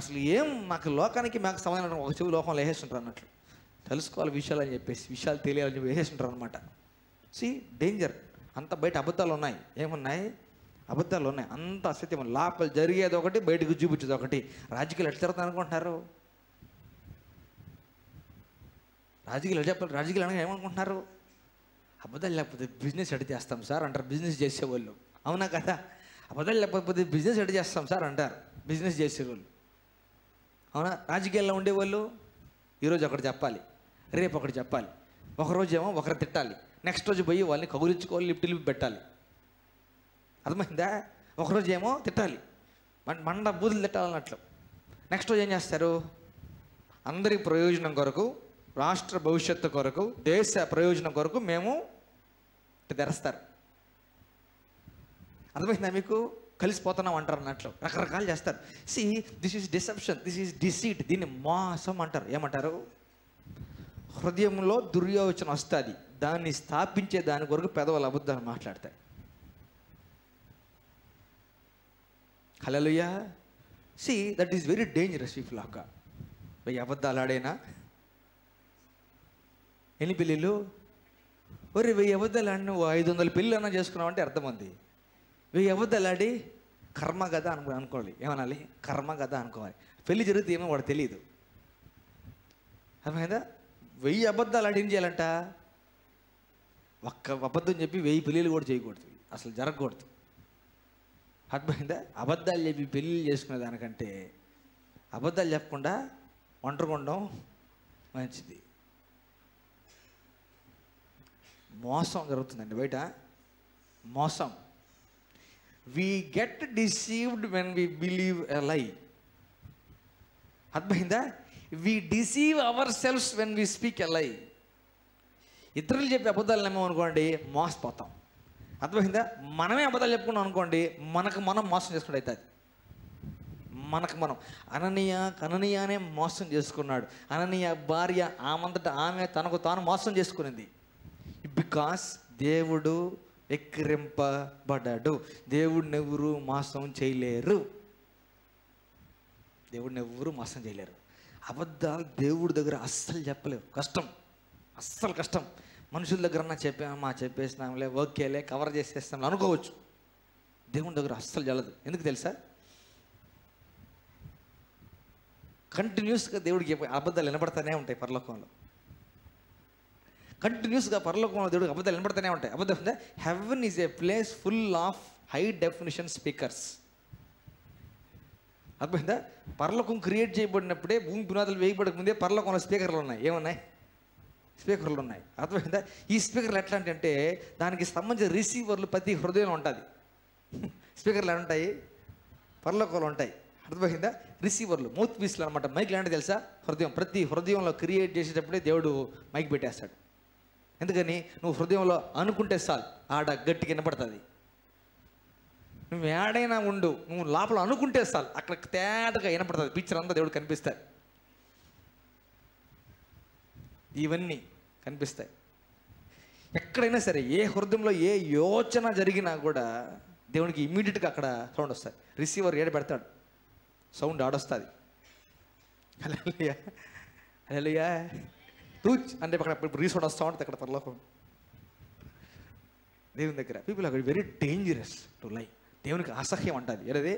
అసలు ఏం మాకు లోకానికి మాకు సంబంధం, ఒక చెవి లోకంలో వేసేసి ఉంటారు అన్నట్లు. తెలుసుకోవాలి విషయాలు అని చెప్పేసి, విషయాలు తెలియాలని చెప్పి వేసేసి ఉంటారు అనమాట. డేంజర్. అంత బయట అబద్ధాలు ఉన్నాయి. ఏమున్నాయి? అబద్ధాలు ఉన్నాయి. అంత అసత్యం. లోపల జరిగేది ఒకటి, బయటకు చూపించేది ఒకటి. రాజకీయాలు ఎట్లా జరుగుతుంది అనుకుంటున్నారు? రాజకీయాలు అనగా ఏమనుకుంటున్నారు? అబద్ధాలు లేకపోతే బిజినెస్ ఎడ్ చేస్తాం సార్ అంటారు బిజినెస్ చేసేవాళ్ళు. అవునా కదా? అబద్ధాలు లేకపోతే బిజినెస్ ఎడ్ చేస్తాం సార్ అంటారు బిజినెస్ చేసేవాళ్ళు. అవునా? రాజకీయాల్లో ఉండేవాళ్ళు ఈరోజు ఒకటి చెప్పాలి, రేపు ఒకటి చెప్పాలి. ఒకరోజేమో ఒకరు తిట్టాలి, నెక్స్ట్ రోజు పోయి వాళ్ళని కబురించుకోవాలి, లిఫ్ట్ పెట్టాలి. అర్థమైందా? ఒకరోజు ఏమో తిట్టాలి, మండ బూతులు తిట్టాలన్నట్లు. నెక్స్ట్ రోజు ఏం చేస్తారు? అందరి ప్రయోజనం కొరకు, రాష్ట్ర భవిష్యత్తు కొరకు, దేశ ప్రయోజనం కొరకు మేము తెరుస్తారు. అర్థమైందా మీకు? కలిసిపోతున్నాం అంటారు అన్నట్లు రకరకాలు చేస్తారు. This is deception, this is deceit. దీన్ని మోసం అంటారు. ఏమంటారు? హృదయంలో దుర్యోచన వస్తుంది, దాన్ని స్థాపించే దాని కొరకు పెదవుల అబద్ధాలు మాట్లాడతాయి. Hallelujah. That is very dangerous people of God. వెయ్యి అబద్ధాలు ఆడేనా? ఎన్ని పెళ్ళిళ్ళు? 1000 అబద్ధాలు ఆడి నువ్వు 500 పెళ్ళి అన్నా చేసుకున్నావు అంటే అర్థం ఉంది. 1000 అబద్ధాలు ఆడి కర్మ కదా అనుకోవాలి. ఏమనాలి? కర్మ కదా అనుకోవాలి. పెళ్లి జరిగితే ఏమో వాడు తెలియదు. అర్థమైందా? 1000 అబద్ధాలు ఆడి ఏం చేయాలంట? ఒక్క అబద్ధం చెప్పి 1000 పెళ్ళిళ్ళు కూడా చేయకూడదు, అసలు జరగకూడదు. అర్థమైందా? అబద్ధాలు చెప్పి పెళ్ళిళ్ళు చేసుకునే దానికంటే అబద్ధాలు చెప్పకుండా ఒంటరిగా ఉండడం మంచిది. మోసం జరుగుతుందండి బయట, మోసం. We get deceived when we believe a lie. అర్థమైందా? We deceive ourselves when we speak a lie. ఇతరులు చెప్పి అబద్ధాలు నమ్మనుకోండి, మోసపోతాం. అర్థమైందా? మనమే అబద్ధాలు చెప్పుకున్నాం అనుకోండి, మనకు మనం మోసం చేసుకుంటూ అవుతుంది. మనకు మనం. అననీయానే మోసం చేసుకున్నాడు. అననీయ భార్య ఆమంతటా ఆమె తనకు తాను మోసం చేసుకునింది. బికాస్ దేవుడు ఎక్కిరింపబడ్డాడు. దేవుడిని ఎవరు మోసం చేయలేరు. దేవుడిని ఎవరు మోసం చేయలేరు. అబద్ధాలు దేవుడి దగ్గర అస్సలు చెప్పలేరు. కష్టం, అస్సలు కష్టం. మనుషుల దగ్గర చెప్పేసినాంలే, ఓకేలే, కవర్ చేసేస్తాం అనుకోవచ్చు. దేవుని దగ్గర అస్సలు జల్లదు. ఎందుకు తెలుసా? కంటిన్యూస్గా దేవుడికి అబద్ధాలు వినపడతానే ఉంటాయి పరలోకంలో. కంటిన్యూస్గా పరలోకంలో దేవుడికి అబద్ధాలు వినపడతానే ఉంటాయి. అబద్ధం. Heaven is a place full of high definition speakers. అర్థమైందా? పరలోకం క్రియేట్ చేయబడినప్పుడే, భూమి పునాదులు వేయబడక ముందే పరలోకంలో స్పీకర్లు ఉన్నాయి. ఏమున్నాయి? స్పీకర్లు ఉన్నాయి. అర్థమైందా? ఈ స్పీకర్లు ఎట్లాంటి అంటే దానికి సంబంధించిన రిసీవర్లు ప్రతి హృదయంలో ఉంటుంది. స్పీకర్లు ఎలా ఉంటాయి? పరలోకంలో ఉంటాయి. అర్థమైందా? రిసీవర్లు, మౌత్ పీస్లు అనమాట. మైక్ లాంటి తెలుసా? హృదయం. ప్రతి హృదయంలో క్రియేట్ చేసేటప్పుడే దేవుడు మైక్ పెట్టేస్తాడు. ఎందుకని? నువ్వు హృదయంలో అనుకుంటే చాలు, ఆడ గట్టిగా వినపడుతుంది. నువ్వు ఏడైనా ఉండు, నువ్వు లోపల అనుకుంటే చాలు, అక్కడ తేటగా వినపడుతుంది. పిక్చర్ అంతా దేవుడు కనిపిస్తాయి. ఇవన్నీ కనిపిస్తాయి. ఎక్కడైనా సరే, ఏ హృదయంలో ఏ యోచన జరిగినా కూడా దేవునికి ఇమ్మీడియట్గా అక్కడ సౌండ్ వస్తుంది. రిసీవర్ ఏడ పెడతాడు, సౌండ్ ఆడొస్తుంది. హల్లెలూయా, హల్లెలూయా. తూచ్ అంటే అక్కడ రీసౌండ్ వస్తూ ఉంటుంది అక్కడ పరలోకం దేవుని దగ్గర. People are very dangerous to lie. దేవునికి అసహ్యం అంటుంది. ఏదది?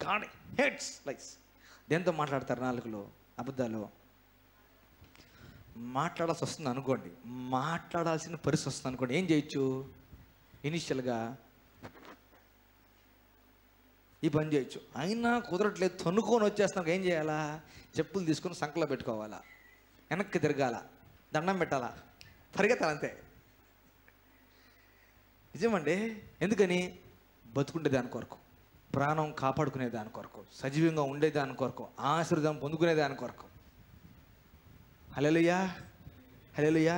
God hates lies. దేంతో మాట్లాడతారు? నాలుగులో అబద్ధాలు. మాట్లాడాల్సి వస్తుంది అనుకోండి, మాట్లాడాల్సిన పరిస్థితి వస్తుంది అనుకోండి, ఏం చేయొచ్చు? ఇనిషియల్గా ఈ పని చేయొచ్చు. అయినా కుదరట్లేదు, తన్నుకొని వచ్చేస్తున్నాక ఏం చేయాలా? చెప్పులు తీసుకొని సంకలో పెట్టుకోవాలా, వెనక్కి తిరగాల, దండం పెట్టాలా, పరిగెత్తాలంతే. నిజమండి. ఎందుకని? బతుకుండే దాని కొరకు, ప్రాణం కాపాడుకునే దాని కొరకు, సజీవంగా ఉండే దాని కొరకు, ఆశీర్వాదం పొందుకునే దాని కొరకు. హల్లెలూయా, హల్లెలూయా.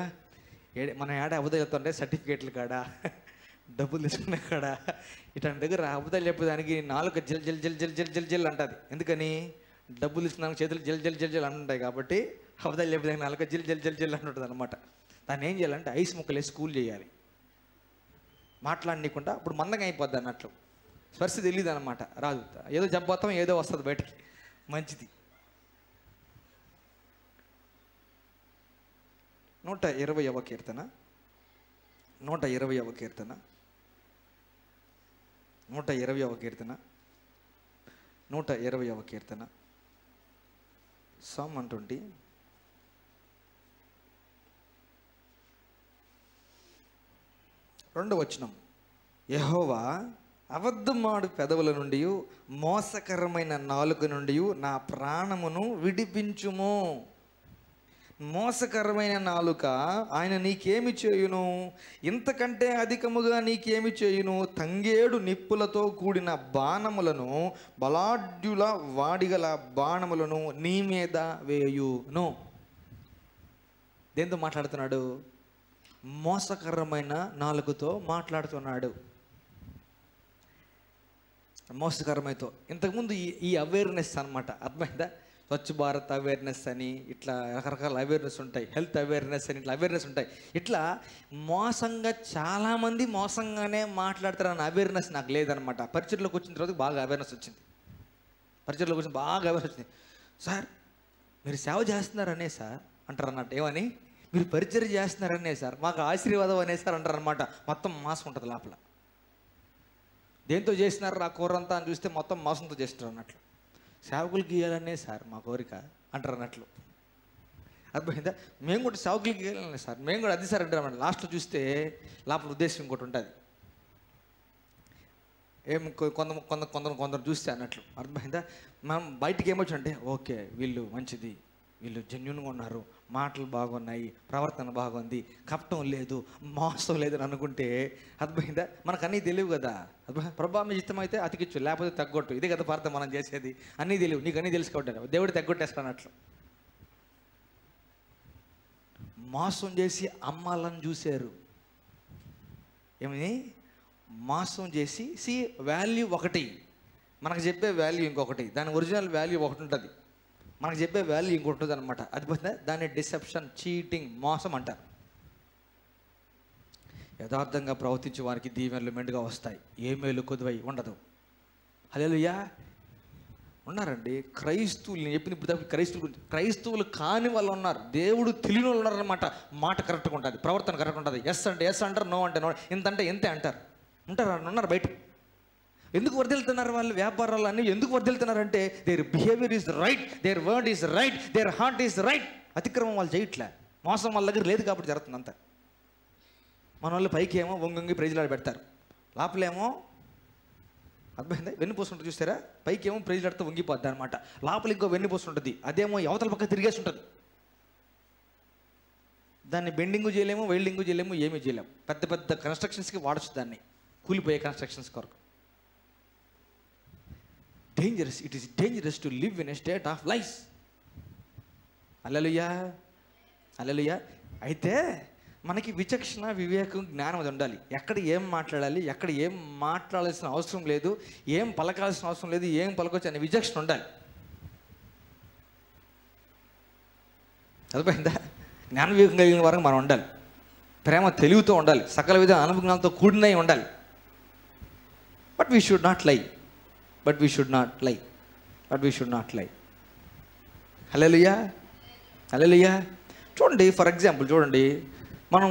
మనం ఏడా అబద్ధాలు చెప్తుంటే సర్టిఫికేట్లు కాడా, డబ్బులు తీసుకునే కాడా, ఇట్లాంటి దగ్గర అబద్ధాలు చెప్పేదానికి నాలుక జల్ జల్ జల్ జల్ జల్ జల్ జల్ అంటుంది. ఎందుకని? డబ్బులు తీసుకున్నాక చేతులు జల్ జల్ జల్ జల్ అంటుంటాయి కాబట్టి అబద్ధాలు చెప్పేదానికి నాలుక జల్ జల్ జల్ జల్ అంటుంటుంది అనమాట. దాన్ని ఏం చేయాలంటే ఐస్ ముక్కలు వేసి కూల్ చేయాలి, మాట్లాడనీయకుండా. అప్పుడు మందంగా అయిపోద్ది అన్నట్లు. స్పర్శ తెలియదు అనమాట, రాదు. ఏదో జబ్బొత్తం ఏదో వస్తుంది బయటికి, మంచిది. 120వ కీర్తన, 120వ కీర్తన, 120వ కీర్తన, 120వ కీర్తన, సామ్ 120, 2వ వచనం. యెహోవా అబద్ధమాడు పెదవుల నుండి, మోసకరమైన నాలుక నుండి నా ప్రాణమును విడిపించుము. మోసకరమైన నాలుక ఆయన నీకేమి చేయును? ఇంతకంటే అధికముగా నీకేమి చేయును? తంగేడు నిప్పులతో కూడిన బాణములను, బలాఢ్యుల వాడిగల బాణములను నీ మీద వేయును. దేంతో మాట్లాడుతున్నాడు? మోసకరమైన నాలుగుతో మాట్లాడుతున్నాడు. మోసకరమైతో ఇంతకుముందు ఈ అవేర్నెస్ అనమాట. అర్థమైందా? స్వచ్ఛ భారత్ అవేర్నెస్ అని ఇట్లా రకరకాల అవేర్నెస్ ఉంటాయి, హెల్త్ అవేర్నెస్ అని ఇట్లా అవేర్నెస్ ఉంటాయి. ఇట్లా మోసంగా చాలామంది మోసంగానే మాట్లాడతారన్న అవేర్నెస్ నాకు లేదనమాట. పరిచయలోకి వచ్చిన తర్వాత బాగా అవేర్నెస్ వచ్చింది. పరిచయలోకి వచ్చిన బాగా అవేర్నెస్ వచ్చింది. సార్ మీరు సేవ చేస్తున్నారనే సార్ అంటారు అన్నట్టు. ఏమని? మీరు పరిచయం చేస్తున్నారనే సార్, మాకు ఆశీర్వాదం అనే సార్ అంటారు అనమాట. మొత్తం మాసం ఉంటుంది లోపల. దేంతో చేసినారు ఆ కూరంతా అని చూస్తే మొత్తం మాసంతో చేస్తున్నారు అన్నట్లు. సేవకులకి ఇవ్వాలనే సార్ మా కోరిక అంటారు అన్నట్లు. అర్థమైందా? మేము కూడా సేవకులకి ఇవ్వాలనే సార్, మేము కూడా అది సార్ అంటారు అన్నమాట. లాస్ట్లో చూస్తే లోపల ఉద్దేశం ఇంకోటి ఉంటుంది. ఏం కొందరు చూస్తే అన్నట్లు. అర్థమైందా? మనం బయటికి ఏమొచ్చంటే ఓకే వీళ్ళు మంచిది, వీళ్ళు జెన్యున్గా ఉన్నారు, మాటలు బాగున్నాయి, ప్రవర్తన బాగుంది, కపటం లేదు, మోసం లేదని అనుకుంటే అర్థమైందా? మనకు అన్నీ తెలియవు కదా. ప్రభా మీ ఇష్టం అయితే అతికిచ్చు, లేకపోతే తగ్గొట్టు. ఇదే కదా ప్రార్థన మనం చేసేది. అన్నీ తెలియవు, నీకు అన్నీ తెలుసుకోవట్లేదు, దేవుడు తగ్గొట్టేస్తానట్లు. మోసం చేసి అమ్మాలని చూశారు. ఏమని? మోసం చేసి వాల్యూ ఒకటి, మనకు చెప్పే వాల్యూ ఇంకొకటి, దాని ఒరిజినల్ వాల్యూ ఒకటి ఉంటుంది, మనకు చెప్పే వాల్యూ ఇంకోటి ఉంటుంది అనమాట. అది పోతే దాన్ని డిసెప్షన్, చీటింగ్, మోసం అంటారు. యథార్థంగా ప్రవర్తించే వారికి దీవెనలు మెండుగా వస్తాయి, ఏ మేలు కొద్దువై ఉండదు. హల్లెలూయా. ఉన్నారండి క్రైస్తవులు. నేను చెప్పిన ఇప్పుడు క్రైస్తవులు కాని వాళ్ళు ఉన్నారు, దేవుడు తెలియని వాళ్ళు ఉన్నారనమాట. మాట కరెక్ట్గా ఉంటుంది, ప్రవర్తన కరెక్ట్గా ఉంటుంది. ఎస్ అంటే ఎస్ అంటారు, నో అంటే నో, ఇంత అంటే ఇంతే అంటారు. ఉన్నారు బయట. ఎందుకు వర్ధిల్తున్నారు వాళ్ళు? వ్యాపారాలు అన్నీ ఎందుకు వర్ధిల్తున్నారంటే their behaviour is right, their word is right, their heart is right. అతిక్రమం వాళ్ళు చేయట్లే, మోసం వాళ్ళ దగ్గర లేదు కాబట్టి జరుగుతుంది అంతా. మన వాళ్ళు పైకి ఏమో వంగి ప్రైజ్లాడి పెడతారు, లోపలేమో అర్థమైందా వెన్నుపూస ఉంటుంది చూస్తారా, పైకి ఏమో ప్రైజ్లాడితే వంగిపోద్ది అనమాట, లోపల ఇంకో వెన్నుపూస ఉంటుంది, అదేమో అవతల పక్క తిరిగేసి ఉంటుంది. దాన్ని బెండింగు చేయలేము, వెల్డింగు చేయలేము, ఏమీ చేయలేము. పెద్ద పెద్ద కన్స్ట్రక్షన్స్కి వాడచ్చు దాన్ని, కూలిపోయే కన్స్ట్రక్షన్స్ కొరకు. Dangerous, it is dangerous to live in a state of life. Hallelujah, hallelujah. అయితే మనకి విచక్షణ, వివేకం, జ్ఞానం అది ఉండాలి. ఎక్కడ ఏం మాట్లాడాలి, ఎక్కడ ఏం మాట్లాడాల్సిన అవసరం లేదు, ఏం పలకాల్సిన అవసరం లేదు, ఏం పలకొచ్చు అనే విచక్షణ ఉండాలి. అర్థమైందా? జ్ఞాన వివేకం కలిగిన వరకు మనం ఉండాలి, ప్రేమ తెలివితో ఉండాలి, సకల విధ అనుభవాలతో కూడినై ఉండాలి. బట్ వీ షుడ్ నాట్ లై, బట్ వీ షుడ్ నాట్ లై, బట్ వీ షుడ్ నాట్ లై. హల్లెలూయా, హల్లెలూయా. చూడండి, ఫర్ ఎగ్జాంపుల్ చూడండి, మనం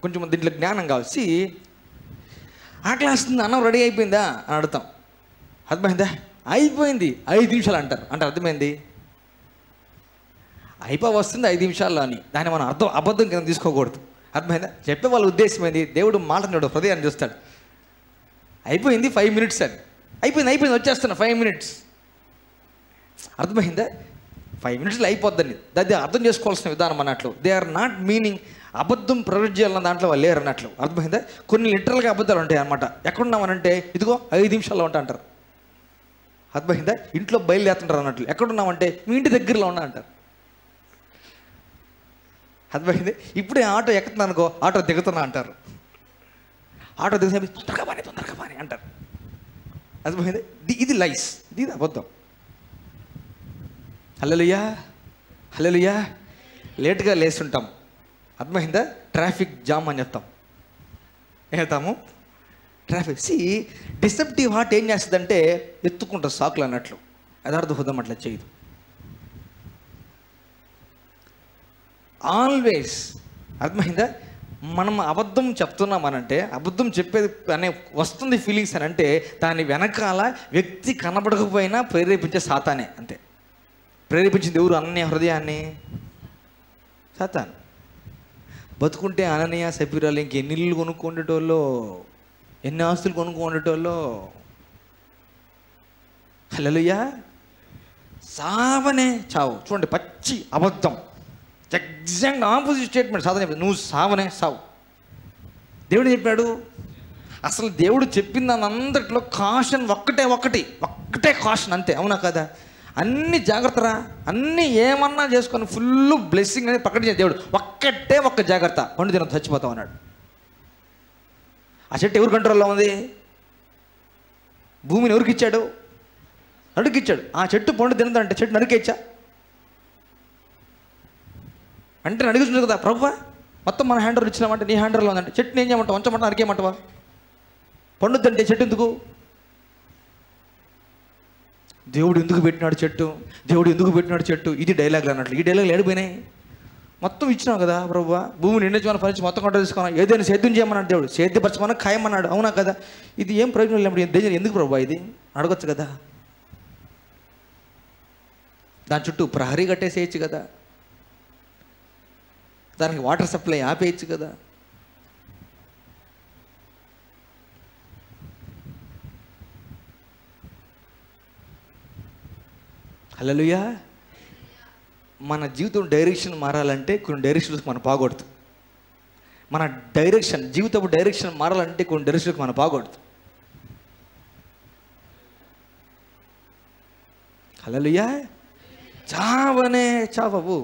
కొంచెం దీంట్లో జ్ఞానం కావాలి. ఆకలి వస్తుంది, అన్నం రెడీ అయిపోయిందా అని అడుగుతాం. అర్థమైందా? అయిపోయింది 5 నిమిషాలు అంటారు. అంటే అర్థమైంది వస్తుంది 5 నిమిషాల్లో అని. దాన్ని మనం అబద్ధం కింద తీసుకోకూడదు. అర్థమైందా? చెప్పే వాళ్ళ ఉద్దేశం ఏంది? దేవుడు మాటను చూడు, హృదయాన్ని చూస్తాడు. అయిపోయింది 5 మినిట్స్ అని, అయిపోయింది వచ్చేస్తున్నా 5 మినిట్స్. అర్థమైందా? 5 మినిట్స్లో అయిపోద్దని అది అర్థం చేసుకోవాల్సిన విధానం అన్నట్లు. దే ఆర్ నాట్ మీనింగ్ అబద్ధం ప్రొజెక్ట్ చేయాలన్న దాంట్లో వాళ్ళు లేరు అన్నట్లు. అర్థమైందా? కొన్ని లిటరల్గా అబద్ధాలు ఉంటాయి అనమాట. ఎక్కడున్నామనంటే ఇదిగో 5 నిమిషాల్లో ఉంటా అంటారు. అర్థమైందా? ఇంట్లో బయలుదేరుతుంటారు అన్నట్లు. ఎక్కడున్నామంటే మీ ఇంటి దగ్గరలో ఉన్నా అంటారు. అర్థమైంది? ఇప్పుడే ఆటో ఎక్కుతున్నా అనుకో, ఆటో దిగుతున్నా అంటారు. ఆటో దిగుతా తొందరగా పాని అంటారు. అర్థమైంది? ఇది లైస్, ఇది అబద్ధం. హల్లెలూయా, హల్లెలూయా. లేట్గా లేస్తుంటాం. అర్థమైందా? ట్రాఫిక్ జామ్ అని చెప్తాం. ఏతాము ట్రాఫిక్. డిసెప్టివ్ హార్ట్ ఏం చేస్తుందంటే ఎత్తుకుంటారు సాకులు అన్నట్లు. యథార్థ హృదయం అట్లా చేయదు. ఆల్వేస్, అర్థమైందా? మనం అబద్ధం చెప్తున్నామనంటే, అబద్ధం చెప్పేది అనే వస్తుంది ఫీలింగ్స్ అని అంటే, దాని వెనకాల వ్యక్తి కనబడకపోయినా ప్రేరేపించే సాతానే. అంతే. ప్రేరేపించింది ఎవరు? అననీయ హృదయాన్ని, సాతాను. బతుకుంటే అననీయ సపీరాలు ఇంకెన్ని ఇళ్ళు కొనుక్కుండేటోళ్ళో, ఎన్ని ఆస్తులు కొనుక్కుండేటోళ్ళో. హల్లెలూయా. సావనే చావు. చూడండి, పచ్చి అబద్ధం, ఎగ్జాక్ట్ ఆపోజిట్ స్టేట్మెంట్. సాధన చెప్పాడు, నువ్వు సావనే సావు. దేవుడు చెప్పాడు. అసలు దేవుడు చెప్పిన దాని అందరిలో కాషన్ ఒక్కటే కాషన్, అంతే. అవునా కదా? అన్ని జాగ్రత్తరా, అన్నీ ఏమన్నా చేసుకొని ఫుల్ బ్లెస్సింగ్ అనేది ప్రకటించే దేవుడు. ఒక్క జాగ్రత్త, పండు తిన చచ్చిపోతాం అన్నాడు. ఆ చెట్టు ఎవరి కంట్రోల్లో ఉంది? భూమిని ఎవరికి ఇచ్చాడు? నరికిచ్చాడు. ఆ చెట్టు పండు తినదంటే చెట్టు నరికేచ్చా అంటే నడిగించు కదా ప్రభువా, మొత్తం మన హ్యాండర్ ఇచ్చినామంటే నీ హ్యాండర్లో ఉందంటే చెట్టుని ఏం చేయమంటావు? ఉంచమంటా, నరికేయమంటావా? పండుద్దంటే చెట్టు ఎందుకు? దేవుడు ఎందుకు పెట్టినాడు చెట్టు, దేవుడు ఎందుకు పెట్టినాడు చెట్టు, ఇది డైలాగులు అన్నట్లు. ఈ డైలాగులు ఏడిపోయినాయి? మొత్తం ఇచ్చినావు కదా ప్రభువా, భూమిని నిండించమని పరిచి మొత్తం కొంట తీసుకున్నావు, ఏదైనా సేద్యం చేయమన్నాడు దేవుడు, సేద్యపరచమని ఖాయమన్నాడు. అవునా కదా? ఇది ఏం ప్రయోజనం లేనప్పుడు ఎందుకు ప్రభువా ఇది అడగచ్చు కదా? దాని చుట్టూ ప్రహరీ కట్టేసేయచ్చు కదా, దానికి వాటర్ సప్లై ఆపేయచ్చు కదా. హల్లెలూయా. మన జీవితం డైరెక్షన్ మారాలంటే కొన్ని డైరెక్షన్స్ మనం బాగొడుతుంది. మన డైరెక్షన్, జీవితపు డైరెక్షన్ మారాలంటే కొన్ని డైరెక్షన్స్ మనం బాగొడుతుంది. హల్లెలూయా. చావనే చావవు.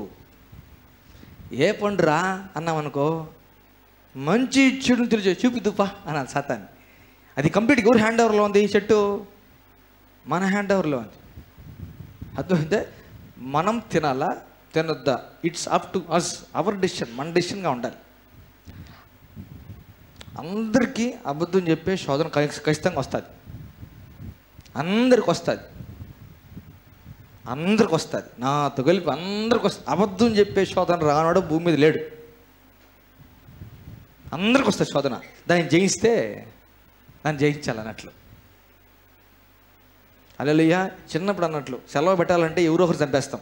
ఏ పండురా అన్నామనుకో, మంచి చెడుని తెలిసి చూపిద్దుపా అన్నాను సాతాన్ని. అది కంప్లీట్గా ఎవరు హ్యాండ్ ఓవర్లో ఉంది? ఈ చెట్టు మన హ్యాండ్ ఓవర్లో ఉంది. అర్థమైతే మనం తినాలా తినొద్దా, it's up to us, our decision, మన డెసిషన్గా ఉండాలి. అందరికీ అబద్ధం చెప్పే శోధన ఖచ్చితంగా వస్తుంది. అందరికి వస్తుంది, నాతో కలిపి అందరికి వస్తుంది. అబద్ధం చెప్పే శోధన రానాడు భూమి మీద లేడు. అందరికి వస్తుంది శోధన. దాన్ని జయించాలన్నట్లు. హల్లెలూయా. చిన్నప్పుడు అన్నట్లు సెలవు పెట్టాలంటే ఎవరో ఒకరు చంపేస్తాం,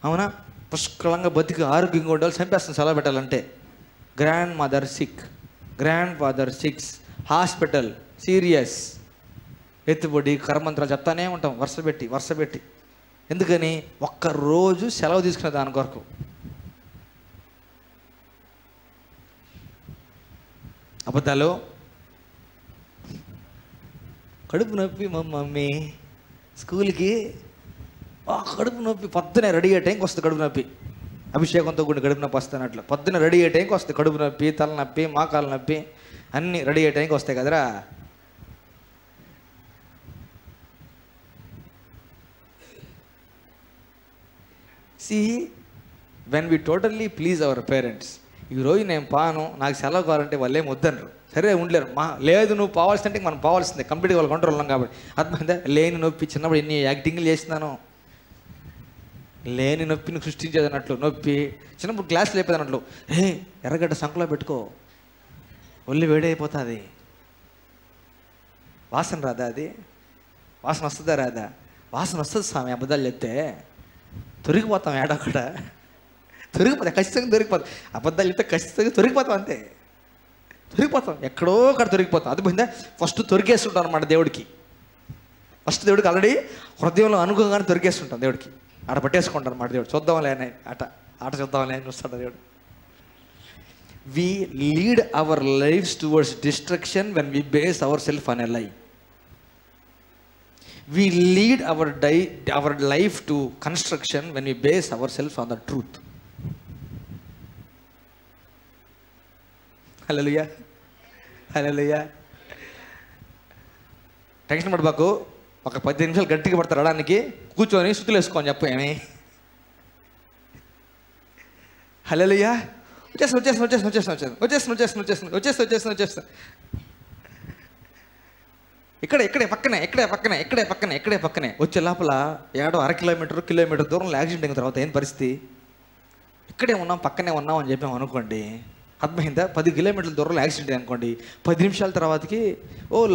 అవునా? పుష్కలంగా బతికి ఆరోగ్యంగా ఉండాలి, చంపేస్తాం సెలవు పెట్టాలంటే. Grandmother sick, grandfather six, hospital, serious, ఎత్తుబడి, కర్మంత్రాలు చెప్తానే ఉంటాం వరుస పెట్టి. ఎందుకని? ఒక్కరోజు సెలవు తీసుకునే దాని కొరకు. అబద్ధాలు. కడుపు నొప్పి మా మమ్మీ స్కూల్కి, కడుపు నొప్పి, పొద్దునే రెడీ అయ్యే టైంకి వస్తుంది కడుపు నొప్పి. అభిషేకంతో కూడా కడుపు నొప్పి వస్తాను అట్లా. పొద్దున రెడీ అయ్యే టైంకి వస్తుంది కడుపు నొప్పి, తలనొప్పి, మోకాలు నొప్పి, అన్నీ రెడీ అయ్యే టైంకి వస్తాయి కదరా. See, when we totally please our parents, ఈరోజు నేను పాను, నాకు సెలవు కావాలంటే వాళ్ళు ఏం వద్దనరు, సరే ఉండలేరు. లేదు నువ్వు పోవాల్సిందంటే మనం పోవాల్సిందే, కంప్లీట్గా వాళ్ళ కంట్రోల్ ఉన్నాం కాబట్టి. అర్థమైందా? లేని నొప్పి, చిన్నప్పుడు ఎన్ని యాక్టింగ్లు చేసినాను, లేని నొప్పిని సృష్టించేదన్నట్లు నొప్పి. చిన్నప్పుడు క్లాస్ లేపేదన్నట్లు, ఎర్రగడ్డ సంకలో పెట్టుకో, ఒళ్ళు వేడైపోతుంది, వాసన రాదా? అది వాసన వస్తుందా రాదా? వాసన వస్తుంది స్వామి, అబద్ధాలు చెప్తే తొరిగిపోతాం, ఏడొక్కడ తొరిగిపోతాం, ఖచ్చితంగా తొరిగిపోతాం. అబద్ధాలు చెప్తే ఖచ్చితంగా తొరిగిపోతాం, అంతే తొరిగిపోతాం, ఎక్కడో అక్కడ తొరిగిపోతాం. అది పోయిందా? ఫస్ట్ తొరిగేస్తుంటాం అన్నమాట దేవుడికి. ఫస్ట్ దేవుడికి ఆల్రెడీ హృదయంలో అనుకోగానే తొరిగేస్తుంటాం దేవుడికి, ఆడ పట్టేసుకుంటాం అన్నమాట దేవుడు. చూద్దాంలే అని ఆట చూద్దాంలే అని చూస్తాడు దేవుడు. We lead our lives towards destruction when we base ourselves on a lie. We lead our life to construction when we base ourselves on the truth. Hallelujah. Hallelujah. Tension పడబాకు. ఒక 10 నిమిషాలు గట్టిగా పడతారు అడానికి, కూర్చొని సుతులు వేసుకోని చెప్పు ఏమి. హల్లెలూయా. వచ్చేస్తా. ఇక్కడే పక్కనే వచ్చే లోపల ఏడో 1 కిలోమీటర్ దూరంలో యాక్సిడెంట్ అయిన తర్వాత ఏం పరిస్థితి? ఇక్కడే ఉన్నాం, పక్కనే ఉన్నాం అని చెప్పాము అనుకోండి, అర్థమైందా? 10 కిలోమీటర్ల దూరంలో యాక్సిడెంట్ అనుకోండి, 10 నిమిషాల తర్వాతకి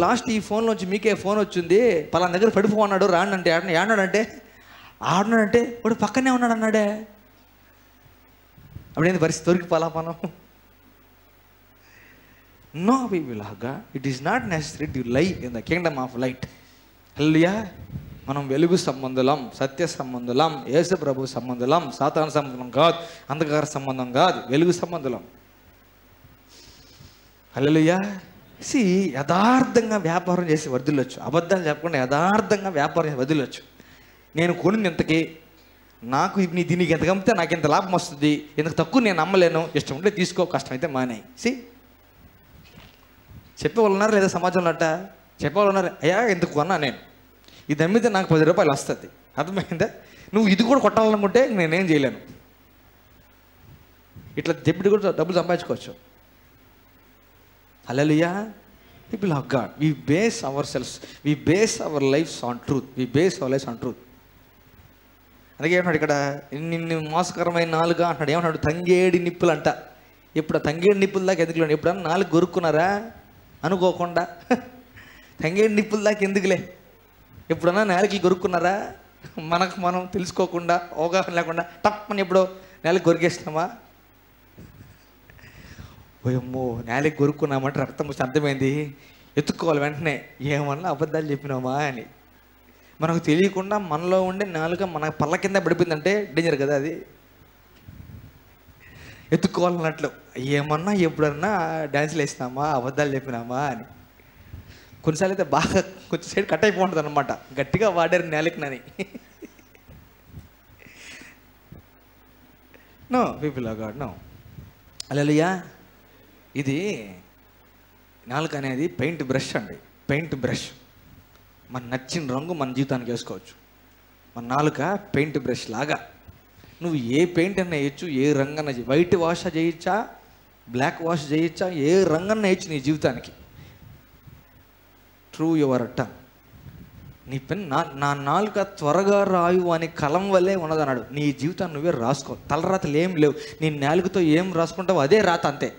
లాస్ట్ ఈ ఫోన్లోంచి మీకే ఫోన్ వచ్చింది, పలానా దగ్గర పడిపోన్నాడు రాండి అంటే, ఆడున్నాడంటే వాడు పక్కనే ఉన్నాడు అన్నాడే. అప్పుడేంది పరిస్థితి? దొరికిపోలా మనం. No, people of God, it is not necessary to lie in the kingdom of light. Hallelujah. మనం వెలుగు సంబంధులం, సత్య సంబంధులం, యేసు ప్రభు సంబంధులం, సాతాను సంబంధం కాదు, అంధకార సంబంధం కాదు, వెలుగు సంబంధులం. హల్లెలూయా. యథార్థంగా వ్యాపారం చేసి వర్ధిల్లొచ్చు, అబద్ధాలు చెప్పకుండా యథార్థంగా వ్యాపారం చేసి వర్ధిల్లొచ్చు. నేను కొనింది ఇంతకి, నాకు దీనికి ఎంత కమ్మితే నాకు ఎంత లాభం వస్తుంది, ఇంతకు తక్కువ నేను అమ్మలేను, ఇష్టం ఉంటే తీసుకో, కష్టమైతే మానేయి. చెప్పేవాళ్ళు ఉన్నారు లేదా సమాజంలో? చెప్పేవాళ్ళు ఉన్నారు, అయ్యా ఎందుకు కొన్నా, నేను ఇది అమ్మితే నాకు 10 రూపాయలు వస్తుంది. అర్థమైందా? నువ్వు ఇది కూడా కొట్టాలనుకుంటే నేనేం చేయలేను. ఇట్లా చెప్పి కూడా డబ్బులు సంపాదించుకోవచ్చు. Hallelujah. People of God, we base our lives on truth. అందుకే ఏమన్నాడు ఇక్కడ? నిన్ను మోసకరమైన నాలుగా అంటున్నాడు. ఏమన్నాడు? తంగేడి నిప్పులు అంట. ఇప్పుడు తంగేడి నిప్పుల దాకా ఎందుకులే? ఎప్పుడన్నా నాలుగు కొరుక్కున్నారా అనుకోకుండా? తంగేడి నిప్పుల దాకా ఎందుకులే? ఎప్పుడన్నా నేలకి కొరుక్కున్నారా? మనకు మనం తెలుసుకోకుండా, అవగాహన లేకుండా టప్పని ఎప్పుడో నేలకి కొరికేసినామా? ఓయమ్మో, నేలకి కొరుక్కున్నామంటే రక్తం వచ్చి అర్థమైంది, ఎత్తుక్కోవాలి వెంటనే, ఏమన్నా అబద్ధాలు చెప్పినామా అని. మనకు తెలియకుండా మనలో ఉండే నాలుక మన పళ్ళ కింద పడిపోయిందంటే డేంజర్ కదా అది. ఎత్తుక్కోవాలన్నట్లు, ఏమన్నా ఎప్పుడన్నా డ్యాన్స్లు వేసినామా, అబద్ధాలు చెప్పినామా అని. కొన్నిసార్లు అయితే బాగా కొంచెం సైడ్ కట్ అయిపోతుంది అనమాట, గట్టిగా వాడారు నేలకినని. No people of God, no. Hallelujah. ఇది నాలుక అనేది పెయింట్ బ్రష్ అండి, పెయింట్ బ్రష్. మన నచ్చిన రంగు మన జీవితానికి వేసుకోవచ్చు. మన నాలుక పెయింట్ బ్రష్ లాగా. నువ్వు ఏ పెయింట్ అన్నా వేయచ్చు, ఏ రంగు అన్నా, వైట్ వాష్ చేయొచ్చా, బ్లాక్ వాష్ చేయొచ్చా, ఏ రంగు అన్నా వేయచ్చు నీ జీవితానికి. True your tongue. నీ పెన్ నా నాలుక త్వరగా రాయు అని కలం వల్లే ఉన్నదన్నాడు. నీ జీవితాన్ని నువ్వే రాసుకో. తలరాతలు ఏం లేవు, నీ నాలుకతో ఏం రాసుకుంటావు అదే రాత, అంతే.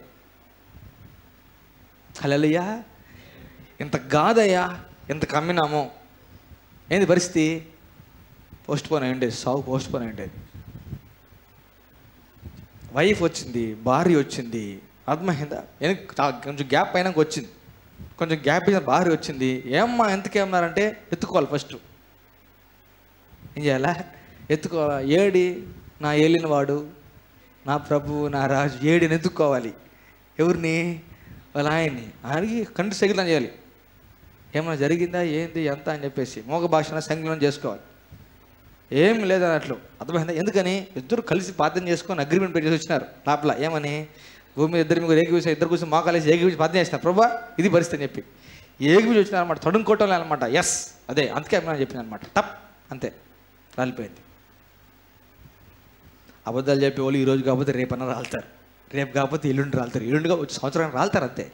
హల్లెలూయా. ఇంత గాదయ్యా, ఎంత కమ్మినామో, ఏంది పరిస్థితి? పోస్ట్ పోన్ అయ్యిండేది, సాగు పోస్ట్ పోన్ అయ్యిండేది. వైఫ్ వచ్చింది, భార్య వచ్చింది, అర్థమైందా? కొంచెం గ్యాప్ అయినాక వచ్చింది, కొంచెం గ్యాప్ అయిన భార్య వచ్చింది. ఏమ్మా ఎంతకేమన్నారంటే ఎత్తుకోవాలి. ఫస్ట్ ఏం చేయాలా? ఎత్తుకోవాలా. ఏడి నా ఏలినవాడు, నా ప్రభువు, నా రాజు, ఏడిని ఎత్తుక్కోవాలి. ఎవరిని? వాళ్ళ ఆయన్ని. ఆయనకి కంటి సగిలం చేయాలి. ఏమైనా జరిగిందా ఏంది ఎంత అని చెప్పేసి మోగ భాషన సంకలనం చేసుకోవాలి. ఏం లేదన్నట్లు, అర్థమైందా? ఎందుకని? ఇద్దరు కలిసి ప్రార్థన చేసుకొని అగ్రిమెంట్ పెట్టి వచ్చినారు లోపల. ఏమని? భూమి మీద ఇద్దరు మీకు ఏకీవించి, ఇద్దరు కూర్చొని మోకాలేసి ఏకీవించి ప్రార్థన చేసినారు. ప్రభా ఇది పరిస్థితి అని చెప్పి ఏకీవించి వచ్చినారు అనమాట. తడుముకోవటం అనమాట. ఎస్ అదే, అందుకే ఏమైనా చెప్పింది అనమాట. టప్ అంతే, రాలిపోయింది. అబద్ధాలు చెప్పే వాళ్ళు ఈరోజు కాకపోతే రేపన్నా రాలుతారు, రేపు కాకపోతే ఎల్లుండి రాలుతారు, ఎల్లుండిగా వచ్చి సంవత్సరానికి రాలుతారు అంతే.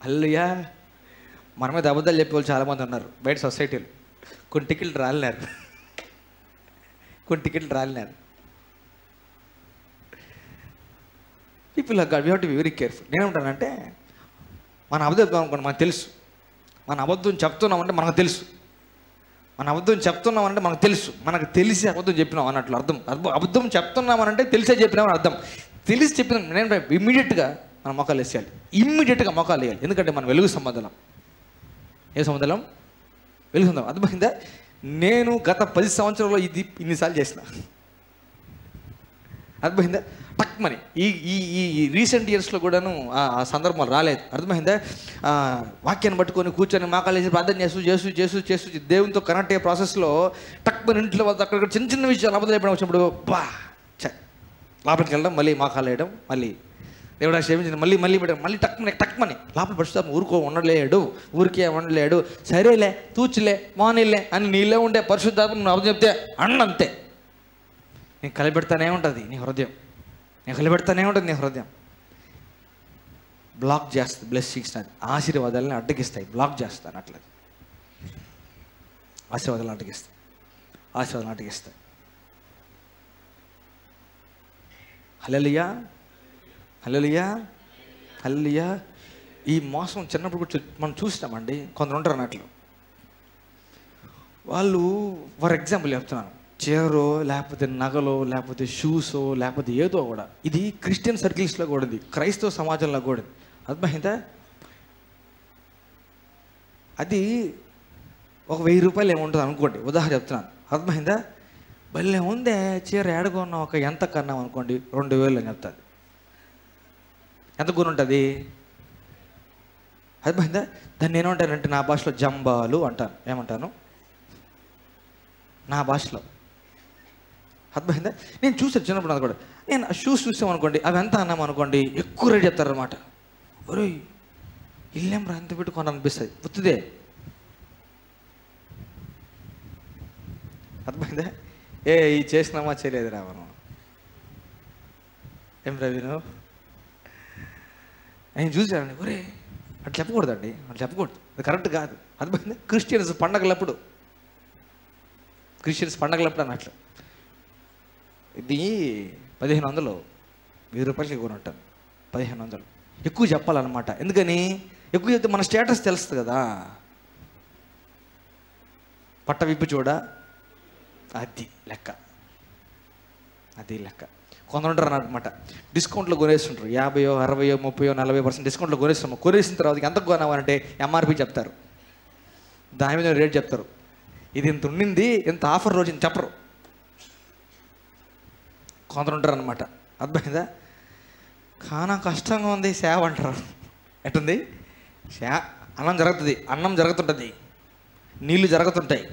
హల్లెలూయా. మన మీద అబద్ధాలు చెప్పేవాళ్ళు చాలామంది ఉన్నారు బయట సొసైటీలో. కొన్ని టికెట్లు రాలినారు, కొన్ని టికెట్లు రాలినారు. People are God, we have to be very careful. నేనేమంటానంటే, మన అబద్ధం అనుకోండి మనకు తెలుసు, మన అబద్ధం చెప్తున్నామంటే మనకు తెలుసు, మన అబద్ధం చెప్తున్నామనంటే మనకు తెలుసు, మనకు తెలిసి అబద్ధం చెప్పినాం అన్నట్లు అర్థం. అబద్ధం చెప్తున్నామనంటే తెలిసే చెప్పినామని అర్థం. తెలిసి చెప్పిన నేను ఇమ్మీడియట్గా మనం మొక్కలు వేసేయాలి, ఇమ్మీడియట్గా మొక్కలు వేయాలి. ఎందుకంటే మనం వెలుగు సంబంధం. ఏ సంబంధం? వెలుగు సంబంధం. అర్థమైందా? నేను గత 10 సంవత్సరాల్లో ఇది ఇన్నిసార్లు చేసిన. అర్థమైందా? టక్మని ఈ ఈ ఈ రీసెంట్ ఇయర్స్లో కూడాను ఆ సందర్భాలు రాలేదు. అర్థమైందా? వాక్యాన్ని పట్టుకొని కూర్చొని మోకాలేసి ప్రార్థన చేస్తూ దేవునితో కనెక్ట్ అయ్యే ప్రాసెస్లో టక్మని ఇంట్లో వాళ్ళతో అక్కడ చిన్న చిన్న విషయాలు అబద్ధాలు చెప్పడం వచ్చినప్పుడు లోపలికి వెళ్ళడం, మళ్ళీ మోకాలు వేయడం, మళ్ళీ దేవుడా క్షమించండి, మళ్ళీ పెట్టడం, మళ్ళీ టక్మని లోపల పడుస్తాం. ఉండలేడు, ఊరికే ఉండలేడు. సరేలే, తూచులే, మానేలే అని నీళ్ళే ఉండే పరిశుద్ధాత్మ నువ్వు అబద్ధం చెప్తే అంతే. నేను కలిపెడతానే ఉంటుంది నీ హృదయం, నేను కలిపెడతానే ఉంటుంది నీ హృదయం. బ్లాక్ చేస్తుంది బ్లెస్సింగ్స్, ఆశీర్వాదాలని అడ్డగిస్తాయి, బ్లాక్ చేస్తాను అట్లా. ఆశీర్వాదాలు అడ్డగిస్తాయి. హల్లెలూయా, హల్లెలూయా, హల్లెలూయా. ఈ మోసం చిన్నప్పుడు కూడా మనం చూస్తామండి. కొందరు ఉంటారు అన్నట్లు, వాళ్ళు ఫర్ ఎగ్జాంపుల్ చెప్తున్నాను, చీరో లేకపోతే నగలో లేకపోతే షూసో లేకపోతే ఏదో కూడా, ఇది క్రిస్టియన్ సర్కిల్స్లో కూడా ఉంది, క్రైస్తవ సమాజంలో కూడా ఉంది. అర్థమైందా? అది ఒక 1000 రూపాయలు ఏముంటుంది అనుకోండి, ఉదాహరణ చెప్తున్నాను. అర్థమైందా? భలే ఉందే చీర, ఏడగొన్నా ఒక ఎంత కన్నాం అనుకోండి 2000 అని చెప్తుంది. ఎంత గురి ఉంటుంది? అర్థమైందా? దాన్ని ఏమంటానంటే నా భాషలో జంబాలు అంటాను. ఏమంటాను నా భాషలో? అర్థమైందా? నేను చూసాను చిన్నప్పుడు అది కూడా. నేను ఆ షూస్ చూసామనుకోండి, అవి ఎంత అన్నాం అనుకోండి, ఎక్కువ రేట్ చెప్తారనమాట. ఒరే ఇల్లేం రా ఎంత పెట్టుకొని అనిపిస్తుంది, పుత్తుదే. అర్థమైందా? ఈ చేసినామా చేయలేదురా మనం, ఏం రవిను నేను చూసానండి. ఒరే అట్లా చెప్పకూడదండి, అట్లా చెప్పకూడదు, అది కరెక్ట్ కాదు. అర్థమైందా? క్రిస్టియన్స్ పండగలప్పుడు అన్నట్లు. ఇది 1500, 1000 రూపాయలకి కొనుంటాను. 1500 ఎక్కువ చెప్పాలన్నమాట. ఎందుకని? ఎక్కువ చెప్తే మన స్టేటస్ తెలుస్తుంది కదా. పట్ట విప్పు చూడ, అది లెక్క. కొందరు ఉంటారు అన్నమాట, డిస్కౌంట్లో కొనేస్తుంటారు. 50, 60, 30, 40% డిస్కౌంట్లో కొనేస్తాము. కొనేసిన తర్వాత ఎంత కొనామంటే ఎంఆర్పి చెప్తారు, దాని మీద రేట్ చెప్తారు. ఇది ఇంత ఉండింది, ఇంత ఆఫర్ రోజు చెప్పరు. కొందరు ఉంటారు అనమాట. అర్థమైందా? కానా కష్టంగా ఉంది సేవ అంటారు. ఎట్టుంది? అన్నం జరుగుతుంటుంది, నీళ్ళు జరుగుతుంటాయి.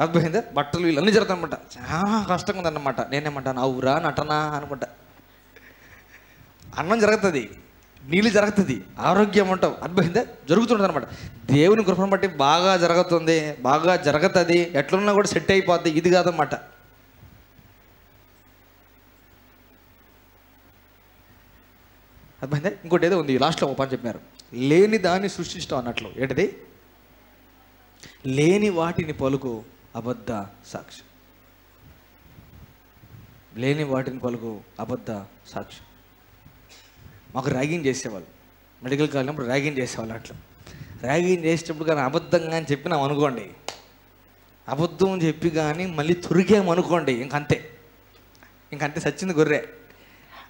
అర్థమైందా? బట్టలు వీళ్ళు అన్నీ జరుగుతాయన్నమాట. చాలా కష్టంగా ఉందన్నమాట. నేనేమంటాను, అవురా నటనా అనుకుంటా. అన్నం జరుగుతుంది, నీళ్ళు జరుగుతుంది, ఆరోగ్యం ఉంటావు. అర్థమైందా? జరుగుతుంటుంది అనమాట. దేవుని కృపను బట్టి బాగా జరుగుతుంది, ఎట్లున్నా కూడా సెట్ అయిపోద్ది. ఇది కాదన్నమాట. అర్థమైందా? ఇంకోటి ఏదో ఉంది లాస్ట్లో ఒక పని చెప్పారు, లేని దాన్ని సృష్టించడం అన్నట్లు. ఏంటిది? లేని వాటిని పలుకు అబద్ధ సాక్షి. లేని వాటిని పలుకు అబద్ధ సాక్షి. మాకు ర్యాగింగ్ చేసేవాళ్ళు, మెడికల్ కాలేజ్ ర్యాగింగ్ చేసేవాళ్ళు. అట్లా ర్యాగింగ్ చేసేటప్పుడు కానీ అబద్ధంగా అని చెప్పినాం అనుకోండి, అబద్ధం చెప్పి కానీ మళ్ళీ తొరిగామనుకోండి, ఇంకంతే సచ్చింది గొర్రె.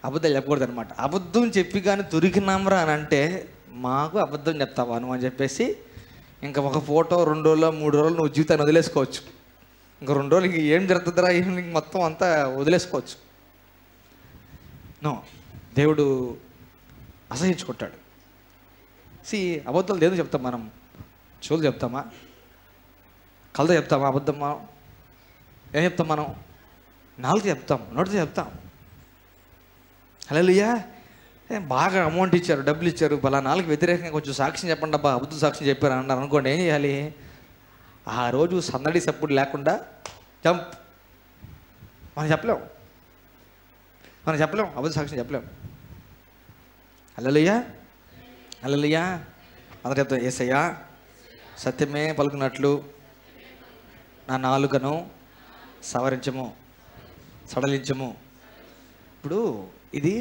అబద్ధాలు చెప్పకూడదు అనమాట. అబద్ధం చెప్పి కానీ దొరికినామరా అని అంటే మాకు అబద్ధం చెప్తావా నువ్వు అని చెప్పేసి ఇంకా ఒక ఫోటో 2 రోజులు 3 రోజులు నువ్వు జీవితాన్ని వదిలేసుకోవచ్చు. ఇంకా 2 రోజులు ఇంక ఏం జరుగుతుందిరా ఏం మొత్తం అంతా వదిలేసుకోవచ్చు. నో, దేవుడు అసహించుకుంటాడు. అబద్ధాలు దేవుడు చెప్తాం మనం? చెవులు చెప్తామా? కళ్ళతో చెప్తామా అబద్ధం? మనం ఏం చెప్తాం? మనం నాలుగుతో చెప్తాం, నోటితో చెప్తాం. హల్లెలూయా. బాగా అమౌంట్ ఇచ్చారు, డబ్బులు ఇచ్చారు, బలా నాలుగు వ్యతిరేకంగా కొంచెం సాక్ష్యం చెప్పండి అబ్బా, అబద్ధం సాక్ష్యం చెప్పారు అన్నారు అనుకోండి, ఏం చేయాలి? ఆ రోజు సందడి సప్పుడు లేకుండా జంప్. మనం చెప్పలేం అబద్ధ సాక్ష్యం చెప్పలేం. హల్లెలూయా, హల్లెలూయా. అందరూ చెప్తాం, యేసయ్యా సత్యమే పలుకున్నట్లు నా నాలుకను సవరించము, సడలించము. ఇప్పుడు ఇది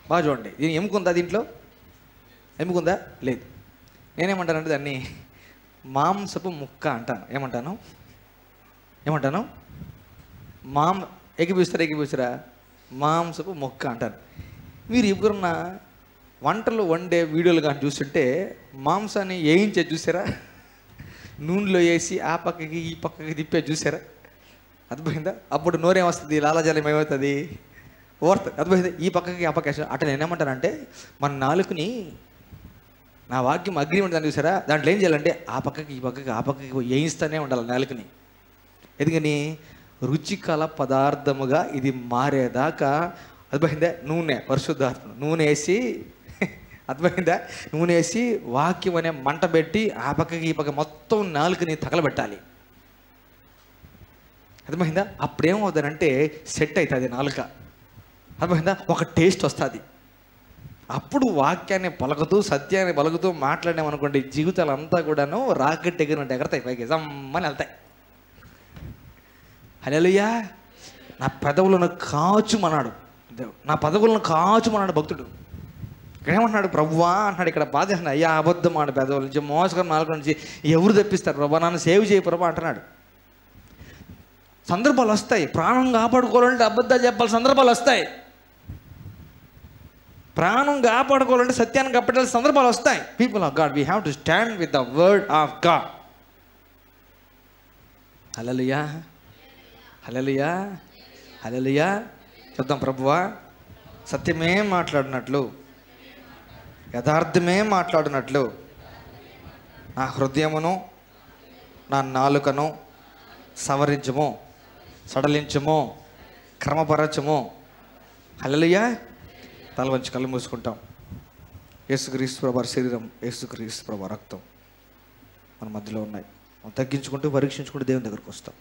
బాగా చూడండి, దీని ఎముకుందా? దీంట్లో ఎముకుందా? లేదు. నేనేమంటానంటే దాన్ని మాంసపు ముక్క అంటాను. ఏమంటాను? ఎగిపిస్తారా? మాంసపు ముక్క అంటాను. మీరు ఎప్పుడన్నా వంటలు వండే వీడియోలు కానీ చూస్తుంటే మాంసాన్ని వేయించేది చూసారా? నూనెలో వేసి ఆ పక్కకి ఈ పక్కకి తిప్పే చూసారా? అర్థమైందా? అప్పుడు నోరేమొస్తుంది, లాలాజలం ఏమవుతుంది, ఓర్త. అర్థమైంది? ఈ పక్కకి ఆ పక్క అట్లా నేనేమంటానంటే మన నాలుకని, నా వాక్యం అగ్రిమెంట్ దాన్ని చూసారా, దాంట్లో ఏం చేయాలంటే ఆ పక్కకి ఈ పక్కకి వేయిస్తూనే ఉండాలి నాలుకని. ఎందుకని? రుచికల పదార్థముగా ఇది మారేదాకా. అర్థమైందా? నూనె, పరిశుద్ధాత్మ నూనె వేసి, అర్థమైందా, నూనె వేసి వాక్యం అనే మంట పెట్టి ఆ పక్కకి ఈ పక్క మొత్తం నాలుకని తగలబెట్టాలి. అర్థమైందా? అప్పుడేమవుతుందంటే సెట్ అవుతుంది నాలుక. అర్థమైందా? ఒక టేస్ట్ వస్తుంది. అప్పుడు వాక్యాన్ని పలుకుతూ సత్యాన్ని పలుకుతూ మాట్లాడామనుకోండి, జీవితాలు అంతా కూడాను రాకెట్ ఎగురుతాయి, పైకి జమ్మని వెళ్తాయి. హల్లెలూయా. నా పెదవులను కాచుమన్నాడు దేవుడు, నా పెదవులను కాచుమన్నాడు భక్తుడు. ఇక్కడ ఏమంటున్నాడు? ప్రభువా అంటున్నాడు. ఇక్కడ బాధ అంటున్నాడు, అయ్యా అబద్ధం ఆడు పెదవుల నుంచి, మోసకరం నాలుగు నుంచి ఎవరు తప్పిస్తారు ప్రభా, నన్ను సేవ్ చేయ ప్రభా అంటున్నాడు. సందర్భాలు వస్తాయి, ప్రాణం కాపాడుకోవాలంటే అబద్ధాలు చెప్పాలి, సందర్భాలు వస్తాయి. ప్రాణం కాపాడుకోవాలంటే సత్యాన్ని కప్పెట్టాల్సిన సందర్భాలు వస్తాయి. People of God, we have to stand with the word of God. Hallelujah, hallelujah, hallelujah. చెప్తాం, ప్రభువా సత్యమే మాట్లాడినట్లు, యథార్థమే మాట్లాడినట్లు నా హృదయమును నా నాలుకను సవరించము, సడలించము, క్రమపరచము. హల్లెలూయా. తల వంచి కళ్ళు మూసుకుంటాం. యేసుక్రీస్తు ప్రభు శరీరం, యేసుక్రీస్తు ప్రభు రక్తం మన మధ్యలో ఉన్నాయి. మనం తగ్గించుకుంటూ పరీక్షించుకుంటూ దేవుని దగ్గరకు వస్తాం.